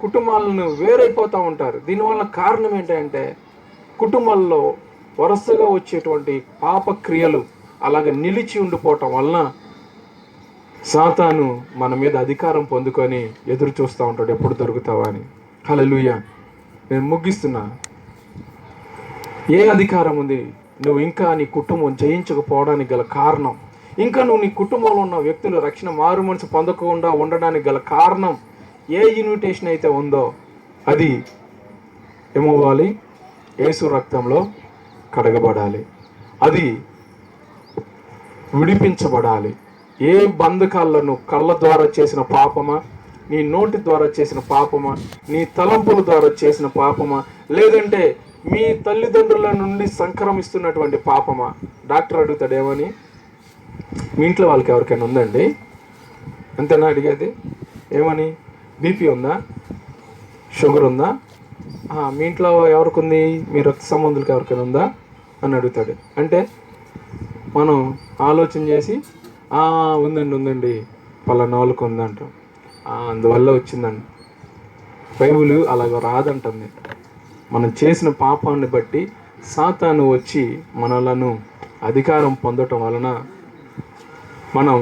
కుటుంబాలను వేరైపోతూ ఉంటారు. దీనివల్ల కారణం ఏంటంటే కుటుంబాల్లో వరుసగా వచ్చేటువంటి పాపక్రియలు అలాగే నిలిచి ఉండిపోవటం వలన సాతాను మన మీద అధికారం పొందుకొని ఎదురు చూస్తూ ఉంటాడు, ఎప్పుడు దొరుకుతావా అని. హల్లెలూయా. నేను ముగిస్తున్నా. ఏ అధికారం ఉంది? నువ్వు ఇంకా నీ కుటుంబం జయించకపోవడానికి గల కారణం ఇంకా నువ్వు నీ కుటుంబంలో ఉన్న వ్యక్తులు రక్షణ మారు మనసు పొందకుండా ఉండడానికి గల కారణం ఏ ఇన్విటేషన్ అయితే ఉందో అది ఏమవ్వాలి? యేసు రక్తంలో కడగబడాలి, అది విడిపించబడాలి. ఏ బంధకాలను కళ్ళ ద్వారా చేసిన పాపమా, నీ నోటి ద్వారా చేసిన పాపమా, నీ తలంపుల ద్వారా చేసిన పాపమా, లేదంటే మీ తల్లిదండ్రుల నుండి సంక్రమిస్తున్నటువంటి పాపమా? డాక్టర్ అడుగుతాడు ఏమని, మీ ఇంట్లో వాళ్ళకి ఎవరికైనా ఉందండి అంతేనా అడిగేది? ఏమని? బీపీ ఉందా, షుగర్ ఉందా, మీ ఇంట్లో ఎవరికి ఉంది, మీ రక్త సంబంధులకు ఎవరికైనా ఉందా అని అడుగుతాడు. అంటే మనం ఆలోచన చేసి ఉందండి పలానా వాళ్ళకి ఉందంటాం, అందువల్ల వచ్చిందండి. బైబిల్ అలాగ రాదంటుంది. మనం చేసిన పాపాన్ని బట్టి సాతాను వచ్చి మనలను అధికారం పొందటం వలన మనం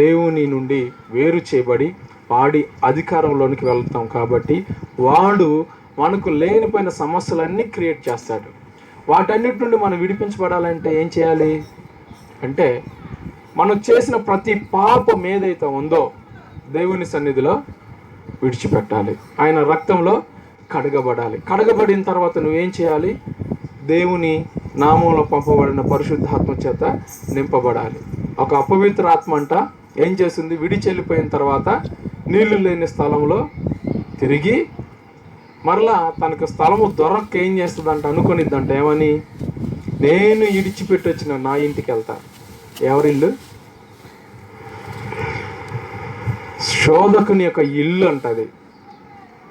దేవుని నుండి వేరు చేయబడి వాడి అధికారంలోనికి వెళ్తాం. కాబట్టి వాడు మనకు లేనిపోయిన సమస్యలన్నీ క్రియేట్ చేస్తాడు. వాటన్నిటి నుండి మనం విడిపించబడాలంటే ఏం చేయాలి అంటే, మనం చేసిన ప్రతి పాపం ఏదైతే ఉందో దేవుని సన్నిధిలో విడిచిపెట్టాలి, ఆయన రక్తంలో కడగబడాలి. కడగబడిన తర్వాత నువ్వేం చేయాలి? దేవుని నామంలో పంపబడిన పరిశుద్ధాత్మ చేత నింపబడాలి. ఒక అపవిత్ర ఆత్మ అంట ఏం చేస్తుంది? విడిచి వెళ్ళిపోయిన తర్వాత నీళ్లు లేని స్థలంలో తిరిగి మరలా తనకు స్థలము దొరక్క ఏం చేస్తుందంట, అనుకునిద్దంట ఏమని, నేను ఇడిచిపెట్టి వచ్చిన నా ఇంటికి వెళ్తా. ఎవరిల్లు? శోధకుని యొక్క ఇల్లు అంటది.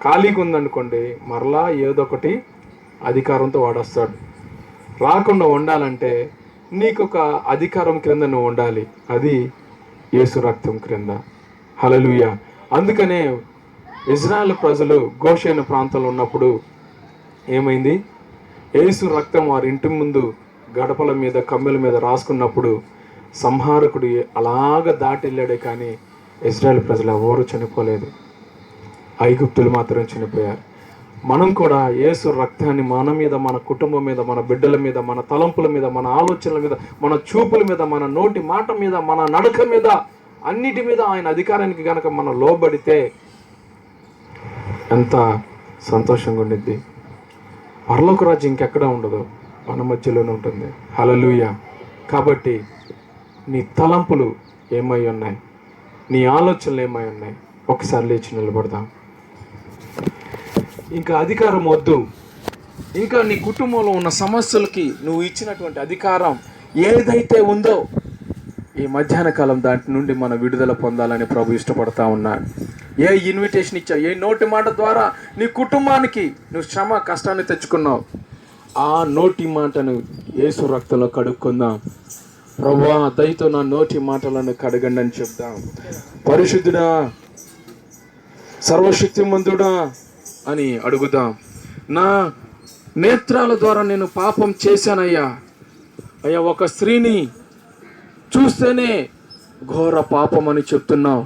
ఖాళీగా ఉందనుకోండి, మరలా ఏదో ఒకటి అధికారంతో వాడొస్తాడు. రాకుండా ఉండాలంటే నీకు ఒక అధికారం క్రింద నువ్వు ఉండాలి, అది యేసు రక్తం క్రింద. హల్లెలూయా. అందుకనే ఇజ్రాయెల్ ప్రజలు గోషేను ప్రాంతంలో ఉన్నప్పుడు ఏమైంది? యేసు రక్తం వారి ఇంటి ముందు గడపల మీద కమ్మెల మీద రాసుకున్నప్పుడు సంహారకుడు అలాగ దాటి వెళ్ళాడే కానీ ఇజ్రాయెల్ ప్రజలు ఎవరు చనిపోలేదు, ఐగుప్తులు మాత్రం చనిపోయారు. మనం కూడా యేసు రక్తాన్ని మన మీద, మన కుటుంబం మీద, మన బిడ్డల మీద, మన తలంపుల మీద, మన ఆలోచనల మీద, మన చూపుల మీద, మన నోటి మాట మీద, మన నడక మీద, అన్నిటి మీద ఆయన అధికారానికి గనక మనం లోబడితే ఎంత సంతోషంగా ఉండిద్ది. పరలోక రాజ్యం ఇంకెక్కడ ఉండదు, మన మధ్యలోనే ఉంటుంది. హల్లెలూయా. కాబట్టి నీ తలంపులు ఏమై ఉన్నాయి, నీ ఆలోచనలు ఏమై ఉన్నాయి, ఒకసారి లేచి నిలబడదాం. ఇంకా అధికారం వద్దు. ఇంకా నీ కుటుంబంలో ఉన్న సమస్యలకి నువ్వు ఇచ్చినటువంటి అధికారం ఏదైతే ఉందో ఈ మధ్యాహ్న కాలం దాంట్ నుండి మన విడుదల పొందాలని ప్రభు ఇష్టపడతా ఉన్నాడు. ఏ ఇన్విటేషన్ ఇచ్చావు, ఏ నోటి మాట ద్వారా నీ కుటుంబానికి నువ్వు శ్రమ కష్టాన్ని తెచ్చుకున్నావు, ఆ నోటి మాటను యేసు రక్తంలో కడుక్కుందాం. ప్రభువా దయతో నా నోటి మాటలను కడగండి అని చెప్దాం. పరిశుద్ధుడా, సర్వశక్తిమంతుడా అని అడుగుదాం. నా నేత్రాల ద్వారా నేను పాపం చేశానయ్యా. అయ్యా, ఒక స్త్రీని చూస్తేనే ఘోర పాపం అని చెప్తున్నావు.